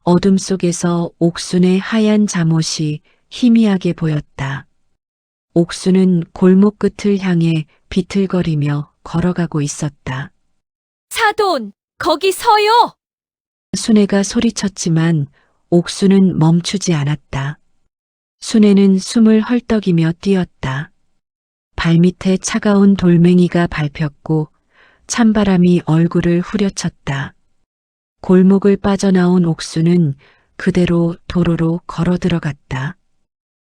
S2: 어둠 속에서 옥순의 하얀 잠옷이 희미하게 보였다. 옥순은 골목 끝을 향해 비틀거리며 걸어가고 있었다.
S1: 사돈! 거기 서요!
S2: 순애가 소리쳤지만 옥순은 멈추지 않았다. 순애는 숨을 헐떡이며 뛰었다. 발밑에 차가운 돌멩이가 밟혔고 찬바람이 얼굴을 후려쳤다. 골목을 빠져나온 옥순은 그대로 도로로 걸어 들어갔다.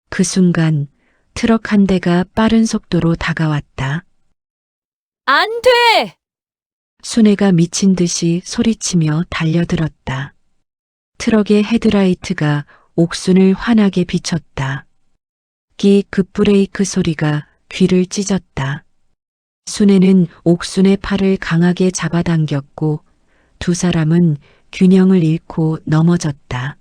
S2: 그 순간 트럭 한 대가 빠른 속도로 다가왔다.
S1: 안 돼!
S2: 순애가 미친 듯이 소리치며 달려들었다. 트럭의 헤드라이트가 옥순을 환하게 비췄다. 기 급브레이크 소리가 귀를 찢었다. 순애는 옥순의 팔을 강하게 잡아당겼고 두 사람은 균형을 잃고 넘어졌다.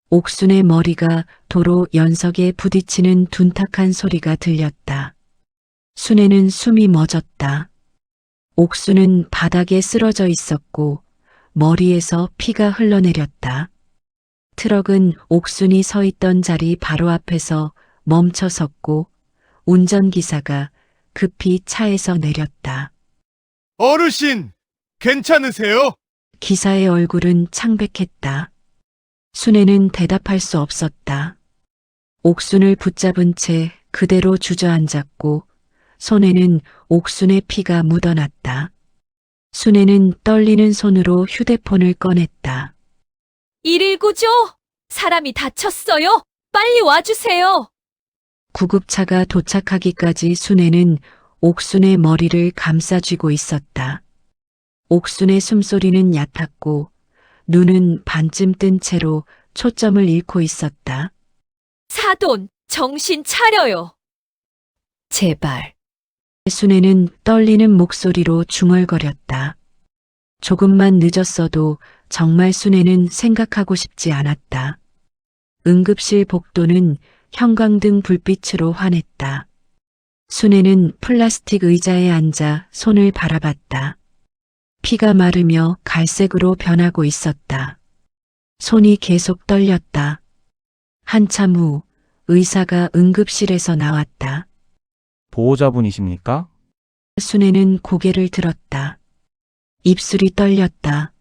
S2: 옥순의 머리가 도로 연석에 부딪히는 둔탁한 소리가 들렸다. 순애는 숨이 멎었다. 옥순은 바닥에 쓰러져 있었고 머리에서 피가 흘러내렸다. 트럭은 옥순이 서 있던 자리 바로 앞에서 멈춰 섰고 운전기사가 급히 차에서 내렸다.
S7: 어르신, 괜찮으세요?
S2: 기사의 얼굴은 창백했다. 순애는 대답할 수 없었다. 옥순을 붙잡은 채 그대로 주저앉았고 손에는 옥순의 피가 묻어났다. 순애는 떨리는 손으로 휴대폰을 꺼냈다.
S1: 119죠? 사람이 다쳤어요? 빨리 와주세요!
S2: 구급차가 도착하기까지 순애는 옥순의 머리를 감싸쥐고 있었다. 옥순의 숨소리는 얕았고 눈은 반쯤 뜬 채로 초점을 잃고 있었다.
S1: 사돈, 정신 차려요! 제발.
S2: 순애는 떨리는 목소리로 중얼거렸다. 조금만 늦었어도 정말 순애는 생각하고 싶지 않았다. 응급실 복도는 형광등 불빛으로 환했다. 순애는 플라스틱 의자에 앉아 손을 바라봤다. 피가 마르며 갈색으로 변하고 있었다. 손이 계속 떨렸다. 한참 후 의사가 응급실에서 나왔다.
S8: 보호자분이십니까?
S2: 순애는 고개를 들었다. 입술이 떨렸다.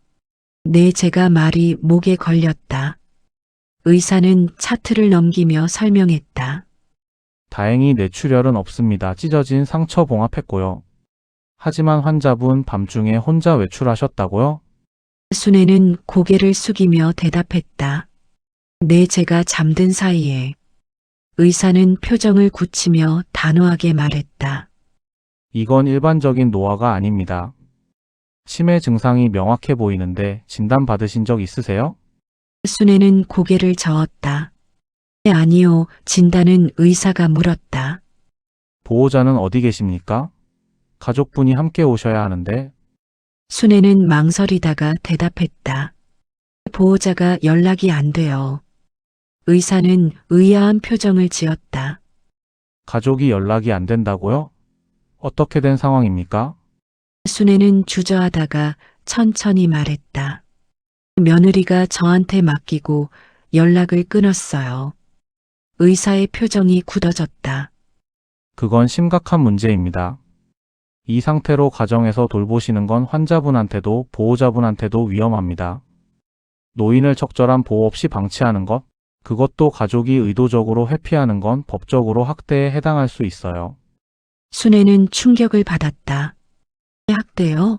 S2: 네, 제가 말이 목에 걸렸다. 의사는 차트를 넘기며 설명했다.
S8: 다행히 뇌출혈은 없습니다. 찢어진 상처 봉합했고요. 하지만 환자분 밤중에 혼자 외출하셨다고요?
S2: 순애는 고개를 숙이며 대답했다. 네, 제가 잠든 사이에. 의사는 표정을 굳히며 단호하게 말했다.
S8: 이건 일반적인 노화가 아닙니다. 치매 증상이 명확해 보이는데 진단 받으신 적 있으세요?
S2: 순애는 고개를 저었다. 아니요, 진단은 의사가 물었다.
S8: 보호자는 어디 계십니까? 가족분이 함께 오셔야 하는데.
S2: 순애는 망설이다가 대답했다. 보호자가 연락이 안 돼요. 의사는 의아한 표정을 지었다.
S8: 가족이 연락이 안 된다고요? 어떻게 된 상황입니까?
S2: 순애는 주저하다가 천천히 말했다. 며느리가 저한테 맡기고 연락을 끊었어요. 의사의 표정이 굳어졌다.
S8: 그건 심각한 문제입니다. 이 상태로 가정에서 돌보시는 건 환자분한테도 보호자분한테도 위험합니다. 노인을 적절한 보호 없이 방치하는 것, 그것도 가족이 의도적으로 회피하는 건 법적으로 학대에 해당할 수 있어요.
S2: 순애는 충격을 받았다. 학대요?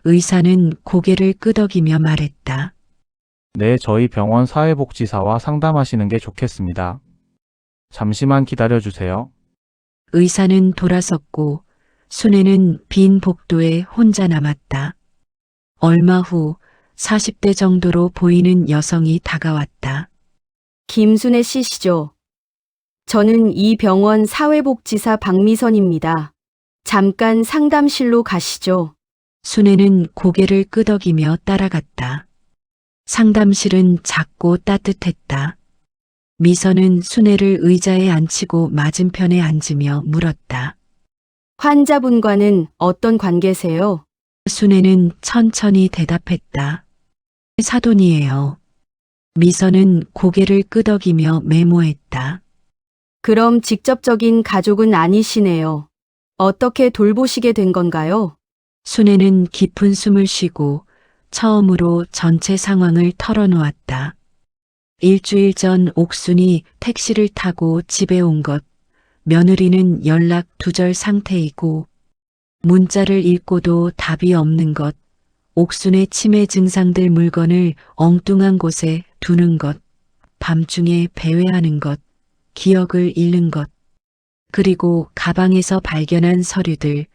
S2: 의사는 고개를 끄덕이며 말했다.
S8: 네, 저희 병원 사회복지사와 상담하시는 게 좋겠습니다. 잠시만 기다려주세요.
S2: 의사는 돌아섰고 순애는 빈 복도에 혼자 남았다. 얼마 후 40대 정도로 보이는 여성이 다가왔다.
S9: 김순애 씨시죠? 저는 이 병원 사회복지사 박미선입니다. 잠깐 상담실로 가시죠.
S2: 순애는 고개를 끄덕이며 따라갔다. 상담실은 작고 따뜻했다. 미선은 순애를 의자에 앉히고 맞은편에 앉으며 물었다.
S9: 환자분과는 어떤 관계세요?
S2: 순애는 천천히 대답했다. 사돈이에요. 미선은 고개를 끄덕이며 메모했다.
S9: 그럼 직접적인 가족은 아니시네요. 어떻게 돌보시게 된 건가요?
S2: 순애는 깊은 숨을 쉬고 처음으로 전체 상황을 털어놓았다. 일주일 전 옥순이 택시를 타고 집에 온 것, 며느리는 연락 두절 상태이고 문자를 읽고도 답이 없는 것, 옥순의 치매 증상들 물건을 엉뚱한 곳에 두는 것, 밤중에 배회하는 것, 기억을 잃는 것, 그리고 가방에서 발견한 서류들,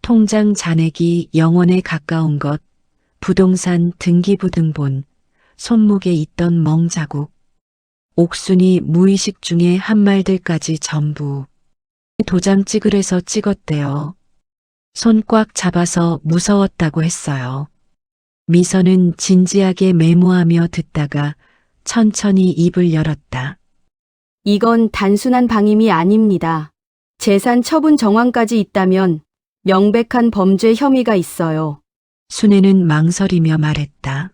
S2: 통장 잔액이 0원에 가까운 것, 부동산 등기부등본, 손목에 있던 멍자국, 옥순이 무의식 중에 한 말들까지 전부 도장 찍으래서 찍었대요. 손 꽉 잡아서 무서웠다고 했어요. 미선은 진지하게 메모하며 듣다가 천천히 입을 열었다.
S9: 이건 단순한 방임이 아닙니다. 재산 처분 정황까지 있다면 명백한 범죄 혐의가 있어요.
S2: 순애는 망설이며 말했다.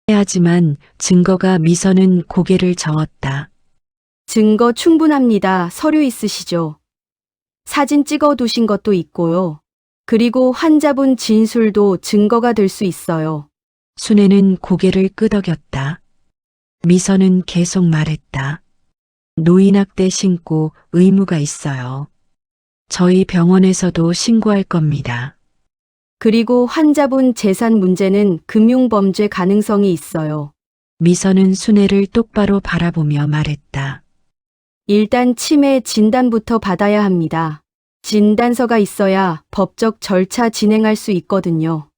S2: 하지만 증거가 미선은 고개를 저었다.
S9: 증거 충분합니다. 서류 있으시죠? 사진 찍어 두신 것도 있고요. 그리고 환자분 진술도 증거가 될 수 있어요.
S2: 순애는 고개를 끄덕였다. 미선은 계속 말했다. 노인학대 신고 의무가 있어요. 저희 병원에서도 신고할 겁니다.
S9: 그리고 환자분 재산 문제는 금융범죄 가능성이 있어요.
S2: 미선은 순애를 똑바로 바라보며 말했다.
S9: 일단 치매 진단부터 받아야 합니다. 진단서가 있어야 법적 절차 진행할 수 있거든요.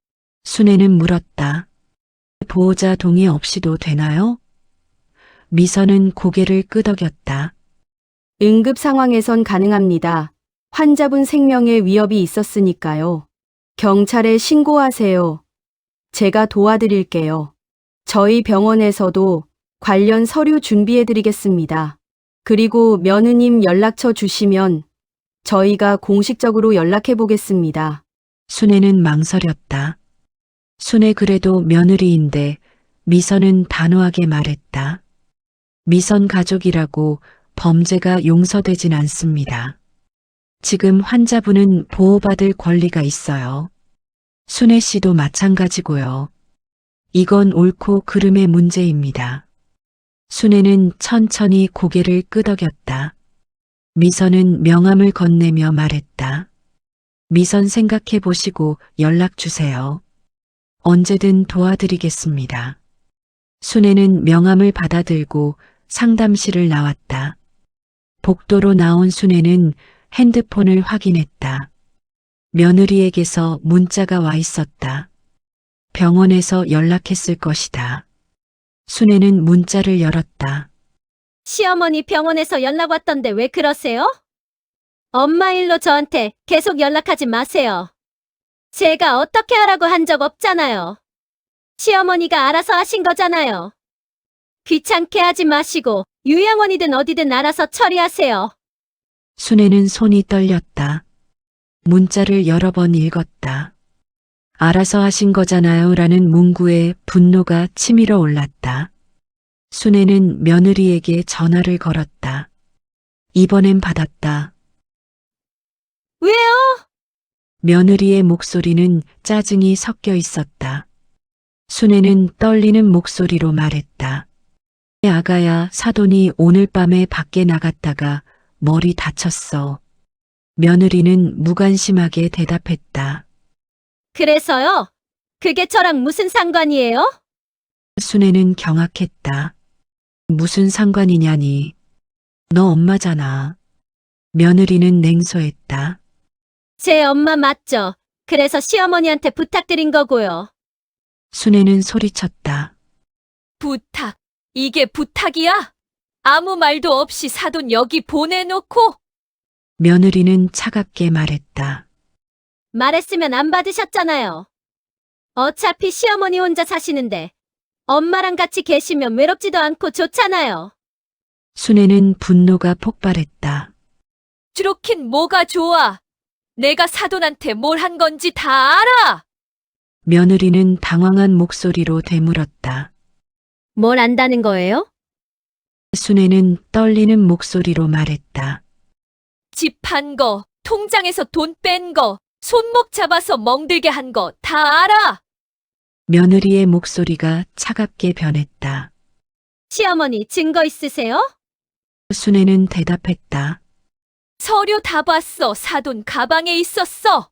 S2: 순애는 물었다. 보호자 동의 없이도 되나요? 미선은 고개를 끄덕였다.
S9: 응급 상황에선 가능합니다. 환자분 생명에 위협이 있었으니까요. 경찰에 신고하세요. 제가 도와드릴게요. 저희 병원에서도 관련 서류 준비해드리겠습니다. 그리고 며느님 연락처 주시면 저희가 공식적으로 연락해보겠습니다.
S2: 순애는 망설였다. 순애 그래도 며느리인데 미선은 단호하게 말했다. 미선 가족이라고 범죄가 용서되진 않습니다. 지금 환자분은 보호받을 권리가 있어요. 순애 씨도 마찬가지고요. 이건 옳고 그름의 문제입니다. 순애는 천천히 고개를 끄덕였다. 미선은 명함을 건네며 말했다. 미선 생각해 보시고 연락 주세요. 언제든 도와드리겠습니다. 순애는 명함을 받아들고 상담실을 나왔다. 복도로 나온 순애는 핸드폰을 확인했다. 며느리에게서 문자가 와 있었다. 병원에서 연락했을 것이다. 순애는 문자를 열었다.
S6: 시어머니 병원에서 연락 왔던데 왜 그러세요? 엄마 일로 저한테 계속 연락하지 마세요. 제가 어떻게 하라고 한 적 없잖아요. 시어머니가 알아서 하신 거잖아요. 귀찮게 하지 마시고 요양원이든 어디든 알아서 처리하세요.
S2: 순애는 손이 떨렸다. 문자를 여러 번 읽었다. 알아서 하신 거잖아요 라는 문구에 분노가 치밀어 올랐다. 순애는 며느리에게 전화를 걸었다. 이번엔 받았다.
S6: 왜요?
S2: 며느리의 목소리는 짜증이 섞여 있었다. 순애는 떨리는 목소리로 말했다. 아가야, 사돈이 오늘 밤에 밖에 나갔다가 머리 다쳤어. 며느리는 무관심하게 대답했다.
S6: 그래서요? 그게 저랑 무슨 상관이에요?
S2: 순애는 경악했다. 무슨 상관이냐니. 너 엄마잖아. 며느리는 냉소했다.
S6: 제 엄마 맞죠? 그래서 시어머니한테 부탁드린 거고요.
S2: 순애는 소리쳤다.
S1: 부탁. 이게 부탁이야? 아무 말도 없이 사돈 여기 보내놓고?
S2: 며느리는 차갑게 말했다.
S6: 말했으면 안 받으셨잖아요. 어차피 시어머니 혼자 사시는데 엄마랑 같이 계시면 외롭지도 않고 좋잖아요.
S2: 순애는 분노가 폭발했다.
S1: 그렇긴 뭐가 좋아. 내가 사돈한테 뭘 한 건지 다 알아.
S2: 며느리는 당황한 목소리로 되물었다.
S6: 뭘 안다는 거예요?
S2: 순애는 떨리는 목소리로 말했다.
S1: 집 판 거, 통장에서 돈 뺀 거, 손목 잡아서 멍들게 한 거 다 알아.
S2: 며느리의 목소리가 차갑게 변했다.
S6: 시어머니 증거 있으세요?
S2: 순애는 대답했다.
S1: 서류 다 봤어. 사돈 가방에 있었어.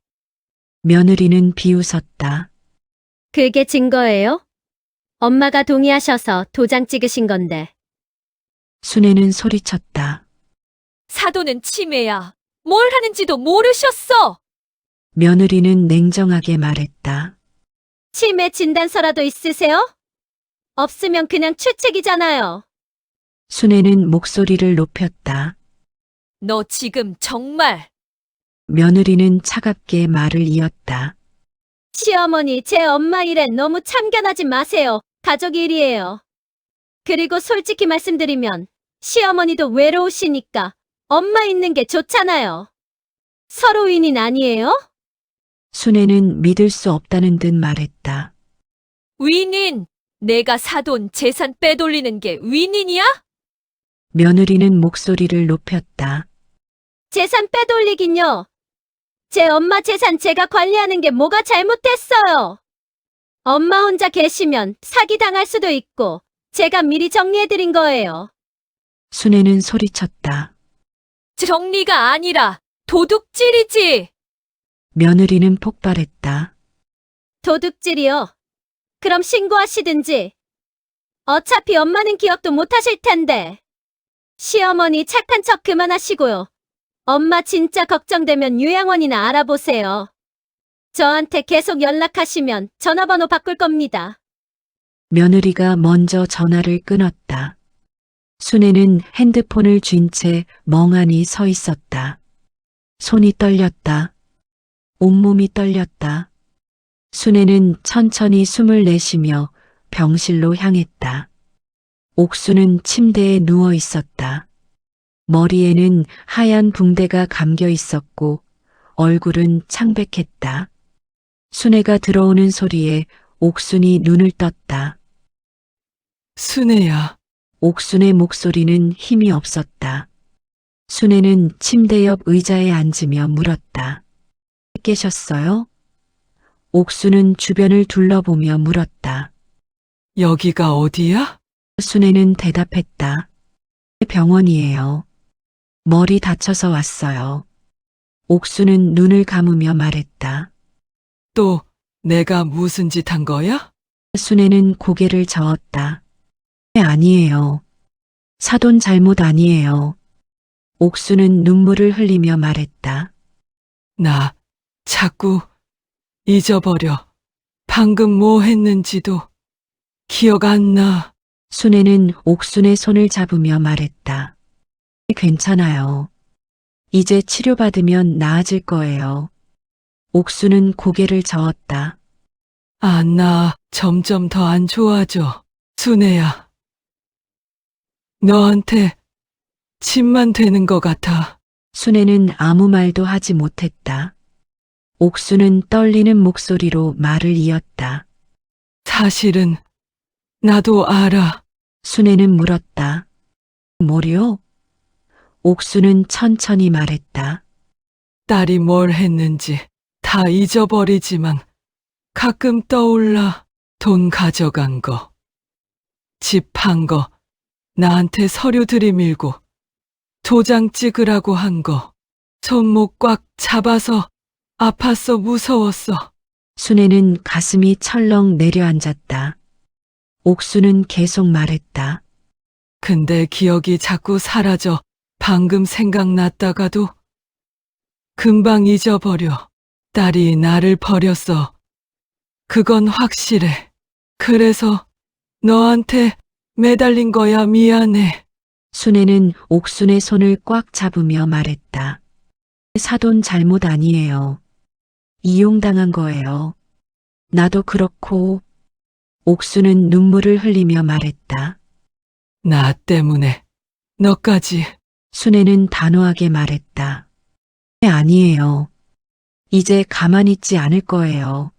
S2: 며느리는 비웃었다.
S6: 그게 증거예요? 엄마가 동의하셔서 도장 찍으신 건데.
S2: 순애는 소리쳤다.
S1: 사돈은 치매야. 뭘 하는지도 모르셨어.
S2: 며느리는 냉정하게 말했다.
S6: 치매 진단서라도 있으세요? 없으면 그냥 추측이잖아요.
S2: 순애는 목소리를 높였다.
S1: 너 지금 정말.
S2: 며느리는 차갑게 말을 이었다.
S6: 시어머니, 제 엄마 일에 너무 참견하지 마세요. 가족 일이에요. 그리고 솔직히 말씀드리면 시어머니도 외로우시니까 엄마 있는 게 좋잖아요. 서로 윈윈 아니에요?
S2: 순애는 믿을 수 없다는 듯 말했다.
S1: 윈윈. 내가 사돈 재산 빼돌리는 게 윈윈이야?
S2: 며느리는 목소리를 높였다.
S6: 재산 빼돌리긴요. 제 엄마 재산 제가 관리하는 게 뭐가 잘못됐어요. 엄마 혼자 계시면 사기당할 수도 있고 제가 미리 정리해드린 거예요.
S2: 순애는 소리쳤다.
S1: 정리가 아니라 도둑질이지.
S2: 며느리는 폭발했다.
S6: 도둑질이요. 그럼 신고하시든지. 어차피 엄마는 기억도 못 하실 텐데. 시어머니 착한 척 그만하시고요. 엄마 진짜 걱정되면 요양원이나 알아보세요. 저한테 계속 연락하시면 전화번호 바꿀 겁니다.
S2: 며느리가 먼저 전화를 끊었다. 순애는 핸드폰을 쥔 채 멍하니 서 있었다. 손이 떨렸다. 온몸이 떨렸다. 순애는 천천히 숨을 내쉬며 병실로 향했다. 옥수는 침대에 누워 있었다. 머리에는 하얀 붕대가 감겨 있었고 얼굴은 창백했다. 순애가 들어오는 소리에 옥순이 눈을 떴다.
S4: 순애야,
S2: 옥순의 목소리는 힘이 없었다. 순애는 침대 옆 의자에 앉으며 물었다. 깨셨어요? 옥순은 주변을 둘러보며 물었다.
S4: 여기가 어디야?
S2: 순애는 대답했다. 병원이에요. 머리 다쳐서 왔어요. 옥순은 눈을 감으며 말했다.
S4: 또 내가 무슨 짓 한 거야?
S2: 순애는 고개를 저었다. 아니에요. 사돈 잘못 아니에요. 옥수는 눈물을 흘리며 말했다.
S4: 나 자꾸 잊어버려. 방금 뭐 했는지도 기억 안 나.
S2: 순애는 옥순의 손을 잡으며 말했다. 괜찮아요. 이제 치료받으면 나아질 거예요. 옥수는 고개를 저었다.
S4: 안 나. 점점 더 안 좋아져. 순애야. 너한테 침만 되는 것 같아.
S2: 순애는 아무 말도 하지 못했다. 옥수는 떨리는 목소리로 말을 이었다.
S4: 사실은 나도 알아.
S2: 순애는 물었다. 뭐요? 옥수는 천천히 말했다.
S4: 딸이 뭘 했는지 다 잊어버리지만 가끔 떠올라. 돈 가져간 거, 집 판 거, 나한테 서류 들이밀고 도장 찍으라고 한 거, 손목 꽉 잡아서 아팠어, 무서웠어.
S2: 순애는 가슴이 철렁 내려앉았다. 옥수는 계속 말했다.
S4: 근데 기억이 자꾸 사라져. 방금 생각났다가도 금방 잊어버려. 딸이 나를 버렸어. 그건 확실해. 그래서 너한테 매달린 거야. 미안해.
S2: 순애는 옥순의 손을 꽉 잡으며 말했다. 사돈 잘못 아니에요. 이용당한 거예요. 나도 그렇고. 옥수는 눈물을 흘리며 말했다.
S4: 나 때문에 너까지.
S2: 순애는 단호하게 말했다. 아니에요. 이제 가만히 있지 않을 거예요.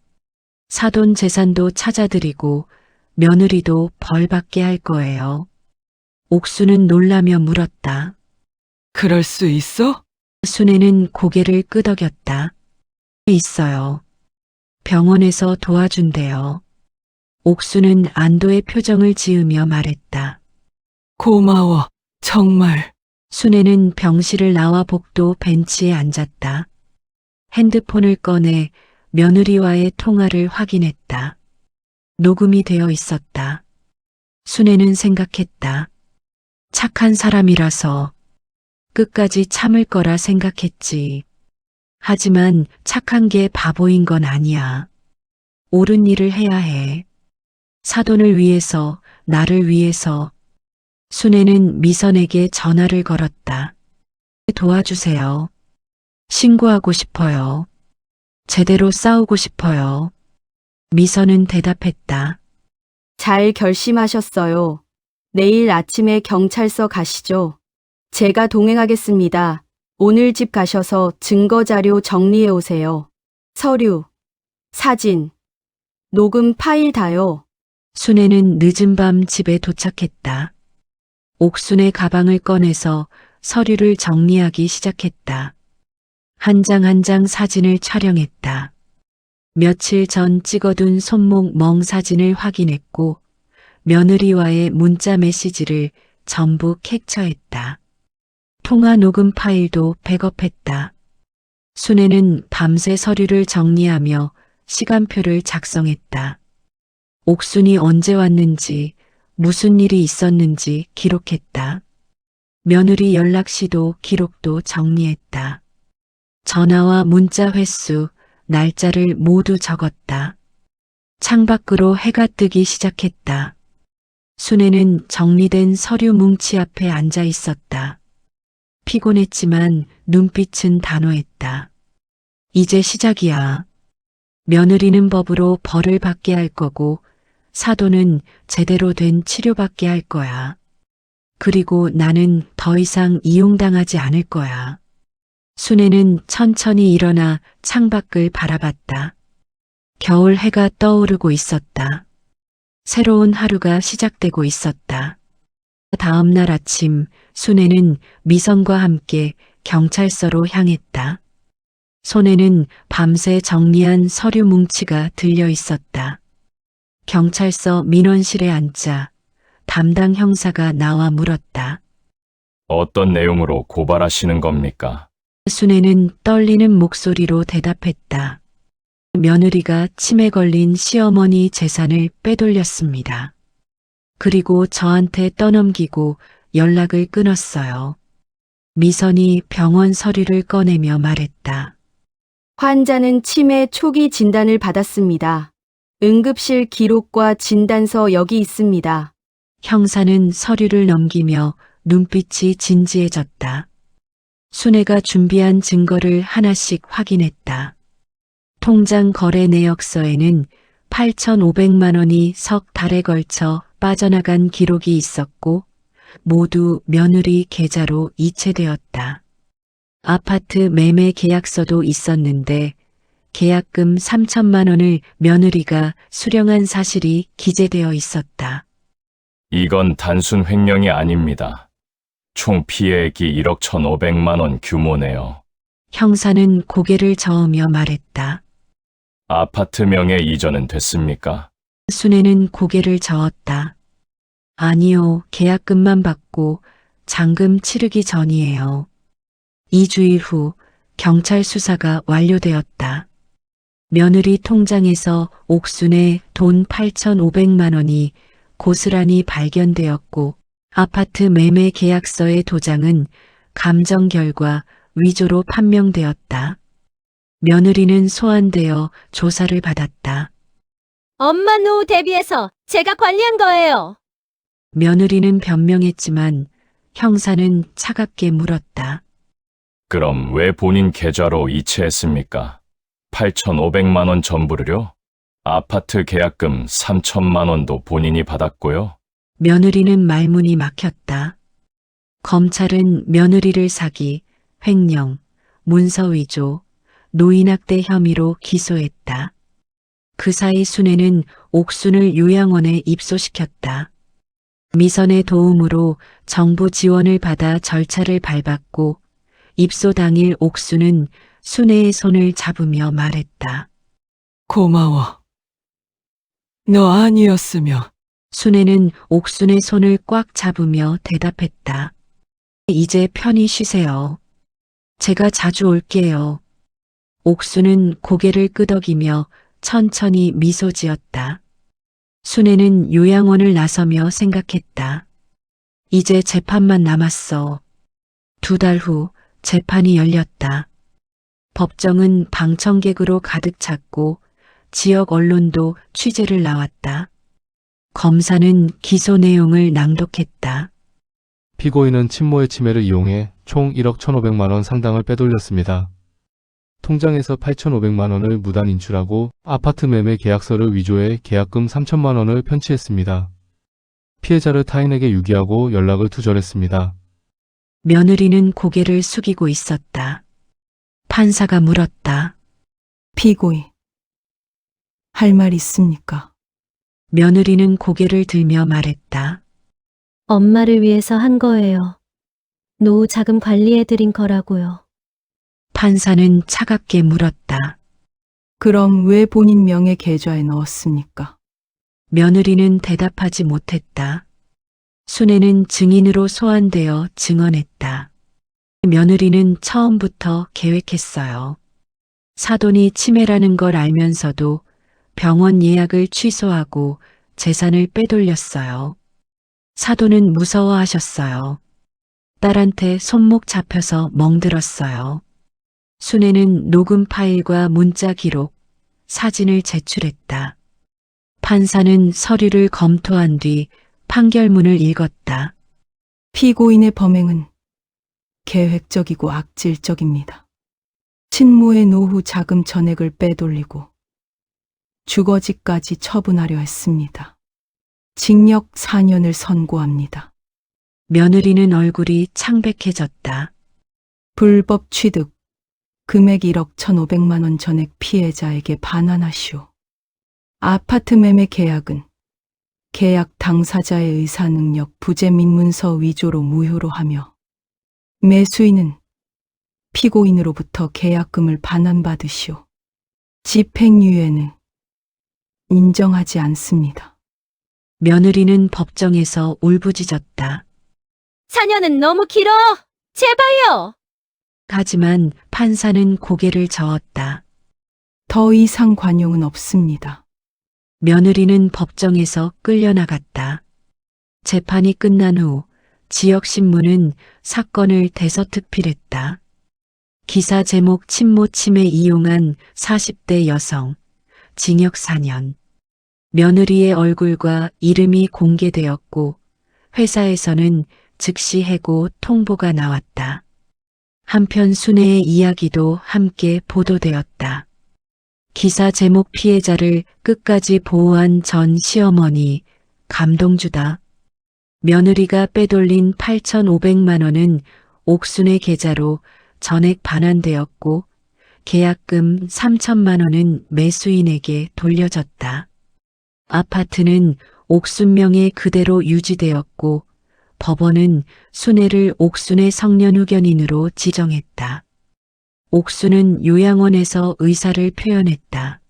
S2: 사돈 재산도 찾아드리고 며느리도 벌 받게 할 거예요. 옥수는 놀라며 물었다.
S4: 그럴 수 있어?
S2: 순애는 고개를 끄덕였다. 있어요. 병원에서 도와준대요. 옥수는 안도의 표정을 지으며 말했다.
S4: 고마워. 정말.
S2: 순애는 병실을 나와 복도 벤치에 앉았다. 핸드폰을 꺼내 며느리와의 통화를 확인했다. 녹음이 되어 있었다. 순애는 생각했다. 착한 사람이라서 끝까지 참을 거라 생각했지. 하지만 착한 게 바보인 건 아니야. 옳은 일을 해야 해. 사돈을 위해서, 나를 위해서. 순애는 미선에게 전화를 걸었다. 도와주세요. 신고하고 싶어요. 제대로 싸우고 싶어요. 미선은 대답했다.
S9: 잘 결심하셨어요. 내일 아침에 경찰서 가시죠. 제가 동행하겠습니다. 오늘 집 가셔서 증거 자료 정리해 오세요. 서류, 사진, 녹음 파일 다요.
S2: 순애는 늦은 밤 집에 도착했다. 옥순의 가방을 꺼내서 서류를 정리하기 시작했다. 한 장 한 장 사진을 촬영했다. 며칠 전 찍어둔 손목 멍 사진을 확인했고 며느리와의 문자 메시지를 전부 캡처했다. 통화 녹음 파일도 백업했다. 순애는 밤새 서류를 정리하며 시간표를 작성했다. 옥순이 언제 왔는지 무슨 일이 있었는지 기록했다. 며느리 연락시도 기록도 정리했다. 전화와 문자 횟수, 날짜를 모두 적었다. 창밖으로 해가 뜨기 시작했다. 순애는 정리된 서류 뭉치 앞에 앉아 있었다. 피곤했지만 눈빛은 단호했다. 이제 시작이야. 며느리는 법으로 벌을 받게 할 거고 사돈은 제대로 된 치료받게 할 거야. 그리고 나는 더 이상 이용당하지 않을 거야. 순애는 천천히 일어나 창밖을 바라봤다. 겨울 해가 떠오르고 있었다. 새로운 하루가 시작되고 있었다. 다음 날 아침 순애는 미선과 함께 경찰서로 향했다. 손에는 밤새 정리한 서류 뭉치가 들려 있었다. 경찰서 민원실에 앉자 담당 형사가 나와 물었다.
S10: 어떤 내용으로 고발하시는 겁니까?
S2: 순애는 떨리는 목소리로 대답했다. 며느리가 치매 걸린 시어머니 재산을 빼돌렸습니다. 그리고 저한테 떠넘기고 연락을 끊었어요. 미선이 병원 서류를 꺼내며 말했다.
S9: 환자는 치매 초기 진단을 받았습니다. 응급실 기록과 진단서 여기 있습니다.
S2: 형사는 서류를 넘기며 눈빛이 진지해졌다. 순애가 준비한 증거를 하나씩 확인했다. 통장 거래 내역서에는 8,500만 원이 석 달에 걸쳐 빠져나간 기록이 있었고 모두 며느리 계좌로 이체되었다. 아파트 매매 계약서도 있었는데 계약금 3천만 원을 며느리가 수령한 사실이 기재되어 있었다.
S10: 이건 단순 횡령이 아닙니다. 총 피해액이 1억 1,500만 원 규모네요.
S2: 형사는 고개를 저으며 말했다.
S10: 아파트 명의 이전은 됐습니까?
S2: 순애는 고개를 저었다. 아니요, 계약금만 받고 잔금 치르기 전이에요. 2주일 후 경찰 수사가 완료되었다. 며느리 통장에서 옥순의 돈 8,500만 원이 고스란히 발견되었고 아파트 매매 계약서의 도장은 감정 결과 위조로 판명되었다. 며느리는 소환되어 조사를 받았다.
S6: 엄마 노후 대비해서 제가 관리한 거예요.
S2: 며느리는 변명했지만 형사는 차갑게 물었다.
S10: 그럼 왜 본인 계좌로 이체했습니까? 8,500만 원 전부를요? 아파트 계약금 3천만 원도 본인이 받았고요.
S2: 며느리는 말문이 막혔다. 검찰은 며느리를 사기, 횡령, 문서 위조, 노인학대 혐의로 기소했다. 그 사이 순애는 옥순을 요양원에 입소시켰다. 미선의 도움으로 정부 지원을 받아 절차를 밟았고 입소 당일 옥순은 순애의 손을 잡으며 말했다.
S4: 고마워. 너 아니었으면
S2: 순애는 옥순의 손을 꽉 잡으며 대답했다. 이제 편히 쉬세요. 제가 자주 올게요. 옥순은 고개를 끄덕이며 천천히 미소 지었다. 순애는 요양원을 나서며 생각했다. 이제 재판만 남았어. 2달 후 재판이 열렸다. 법정은 방청객으로 가득 찼고 지역 언론도 취재를 나왔다. 검사는 기소 내용을 낭독했다.
S11: 피고인은 친모의 치매를 이용해 총 1억 1,500만 원 상당을 빼돌렸습니다. 통장에서 8,500만 원을 무단 인출하고 아파트 매매 계약서를 위조해 계약금 3천만 원을 편취했습니다. 피해자를 타인에게 유기하고 연락을 투절했습니다.
S2: 며느리는 고개를 숙이고 있었다. 판사가 물었다.
S4: 피고인. 할 말 있습니까?
S2: 며느리는 고개를 들며 말했다.
S6: 엄마를 위해서 한 거예요. 노후 자금 관리해드린 거라고요.
S2: 판사는 차갑게 물었다.
S4: 그럼 왜 본인 명의 계좌에 넣었습니까?
S2: 며느리는 대답하지 못했다. 순애는 증인으로 소환되어 증언했다. 며느리는 처음부터 계획했어요. 사돈이 치매라는 걸 알면서도 병원 예약을 취소하고 재산을 빼돌렸어요. 사돈은 무서워하셨어요. 딸한테 손목 잡혀서 멍들었어요. 순애는 녹음 파일과 문자 기록, 사진을 제출했다. 판사는 서류를 검토한 뒤 판결문을 읽었다.
S4: 피고인의 범행은 계획적이고 악질적입니다. 친모의 노후 자금 전액을 빼돌리고 주거지까지 처분하려 했습니다. 징역 4년을 선고합니다.
S2: 며느리는 얼굴이 창백해졌다.
S4: 불법 취득, 금액 1억 1,500만 원 전액 피해자에게 반환하시오.
S9: 아파트 매매 계약은 계약 당사자의 의사 능력 부재 및 문서 위조로 무효로 하며 매수인은 피고인으로부터 계약금을 반환받으시오. 집행유예는 인정하지 않습니다.
S2: 며느리는 법정에서 울부짖었다.
S6: 4년은 너무 길어. 제발요.
S2: 하지만 판사는 고개를 저었다.
S9: 더 이상 관용은 없습니다.
S2: 며느리는 법정에서 끌려나갔다. 재판이 끝난 후 지역신문은 사건을 대서특필했다. 기사 제목 친모 침해 이용한 40대 여성, 징역 4년. 며느리의 얼굴과 이름이 공개되었고 회사에서는 즉시 해고 통보가 나왔다. 한편 순애의 이야기도 함께 보도되었다. 기사 제목 피해자를 끝까지 보호한 전 시어머니, 감동주다. 며느리가 빼돌린 8,500만 원은 옥순의 계좌로 전액 반환되었고 계약금 3천만 원은 매수인에게 돌려졌다. 아파트는 옥순 명의 그대로 유지되었고 법원은 순애를 옥순의 성년후견인으로 지정했다. 옥순은 요양원에서 의사를 표현했다.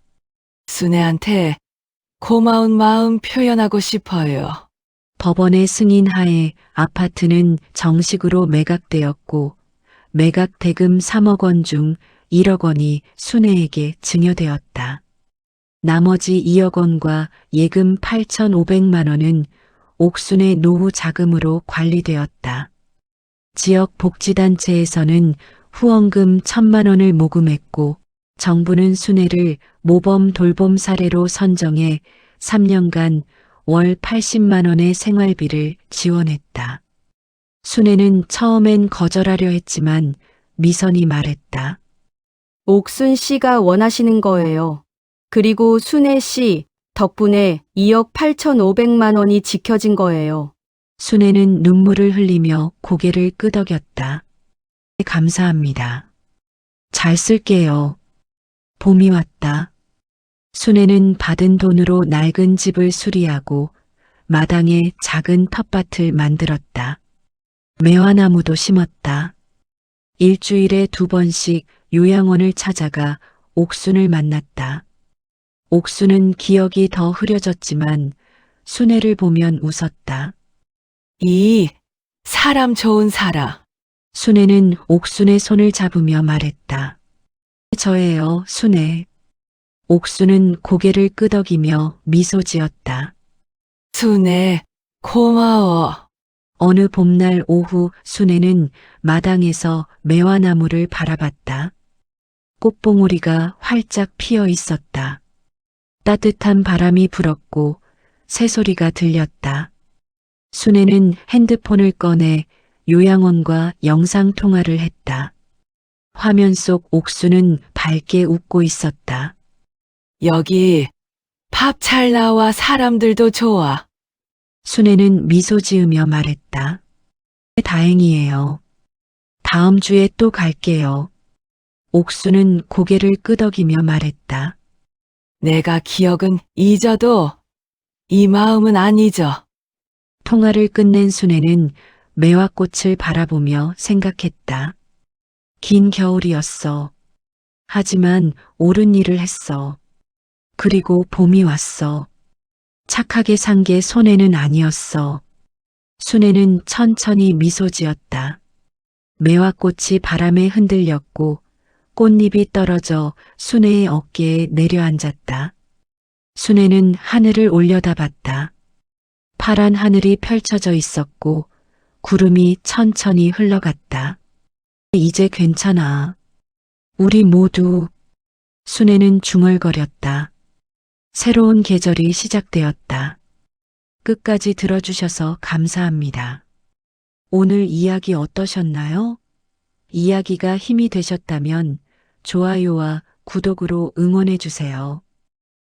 S4: 순애한테 고마운 마음 표현하고 싶어요.
S2: 법원의 승인하에 아파트는 정식으로 매각되었고 매각 대금 3억 원 중 1억 원이 순애에게 증여되었다. 나머지 2억 원과 예금 8,500만 원은 옥순의 노후 자금으로 관리되었다. 지역 복지단체에서는 후원금 1,000만 원을 모금했고 정부는 순애를 모범 돌봄 사례로 선정해 3년간 월 80만 원의 생활비를 지원했다. 순애는 처음엔 거절하려 했지만 미선이 말했다.
S9: 옥순 씨가 원하시는 거예요. 그리고 순애 씨 덕분에 2억 8,500만 원이 지켜진 거예요.
S2: 순애는 눈물을 흘리며 고개를 끄덕였다. 감사합니다. 잘 쓸게요. 봄이 왔다. 순애는 받은 돈으로 낡은 집을 수리하고 마당에 작은 텃밭을 만들었다. 매화나무도 심었다. 일주일에 2번씩 요양원을 찾아가 옥순을 만났다. 옥순은 기억이 더 흐려졌지만 순애를 보면 웃었다.
S4: 이 사람 좋은 사람.
S2: 순애는 옥순의 손을 잡으며 말했다. 저예요, 순애. 옥순은 고개를 끄덕이며 미소 지었다.
S4: 순애 고마워.
S2: 어느 봄날 오후 순애는 마당에서 매화나무를 바라봤다. 꽃봉오리가 활짝 피어 있었다. 따뜻한 바람이 불었고 새소리가 들렸다. 순애는 핸드폰을 꺼내 요양원과 영상통화를 했다. 화면 속 옥수는 밝게 웃고 있었다.
S4: 여기 밥 잘 나와 사람들도 좋아.
S2: 순애는 미소 지으며 말했다. 다행이에요. 다음 주에 또 갈게요. 옥수는 고개를 끄덕이며 말했다.
S4: 내가 기억은 잊어도 이 마음은 안 잊어.
S2: 통화를 끝낸 순애는 매화꽃을 바라보며 생각했다. 긴 겨울이었어. 하지만 옳은 일을 했어. 그리고 봄이 왔어. 착하게 산 게 손해는 아니었어. 순애는 천천히 미소 지었다. 매화꽃이 바람에 흔들렸고 꽃잎이 떨어져 순애의 어깨에 내려앉았다. 순애는 하늘을 올려다봤다. 파란 하늘이 펼쳐져 있었고 구름이 천천히 흘러갔다. 이제 괜찮아. 우리 모두. 순애는 중얼거렸다. 새로운 계절이 시작되었다. 끝까지 들어주셔서 감사합니다. 오늘 이야기 어떠셨나요? 이야기가 힘이 되셨다면 좋아요와 구독으로 응원해 주세요.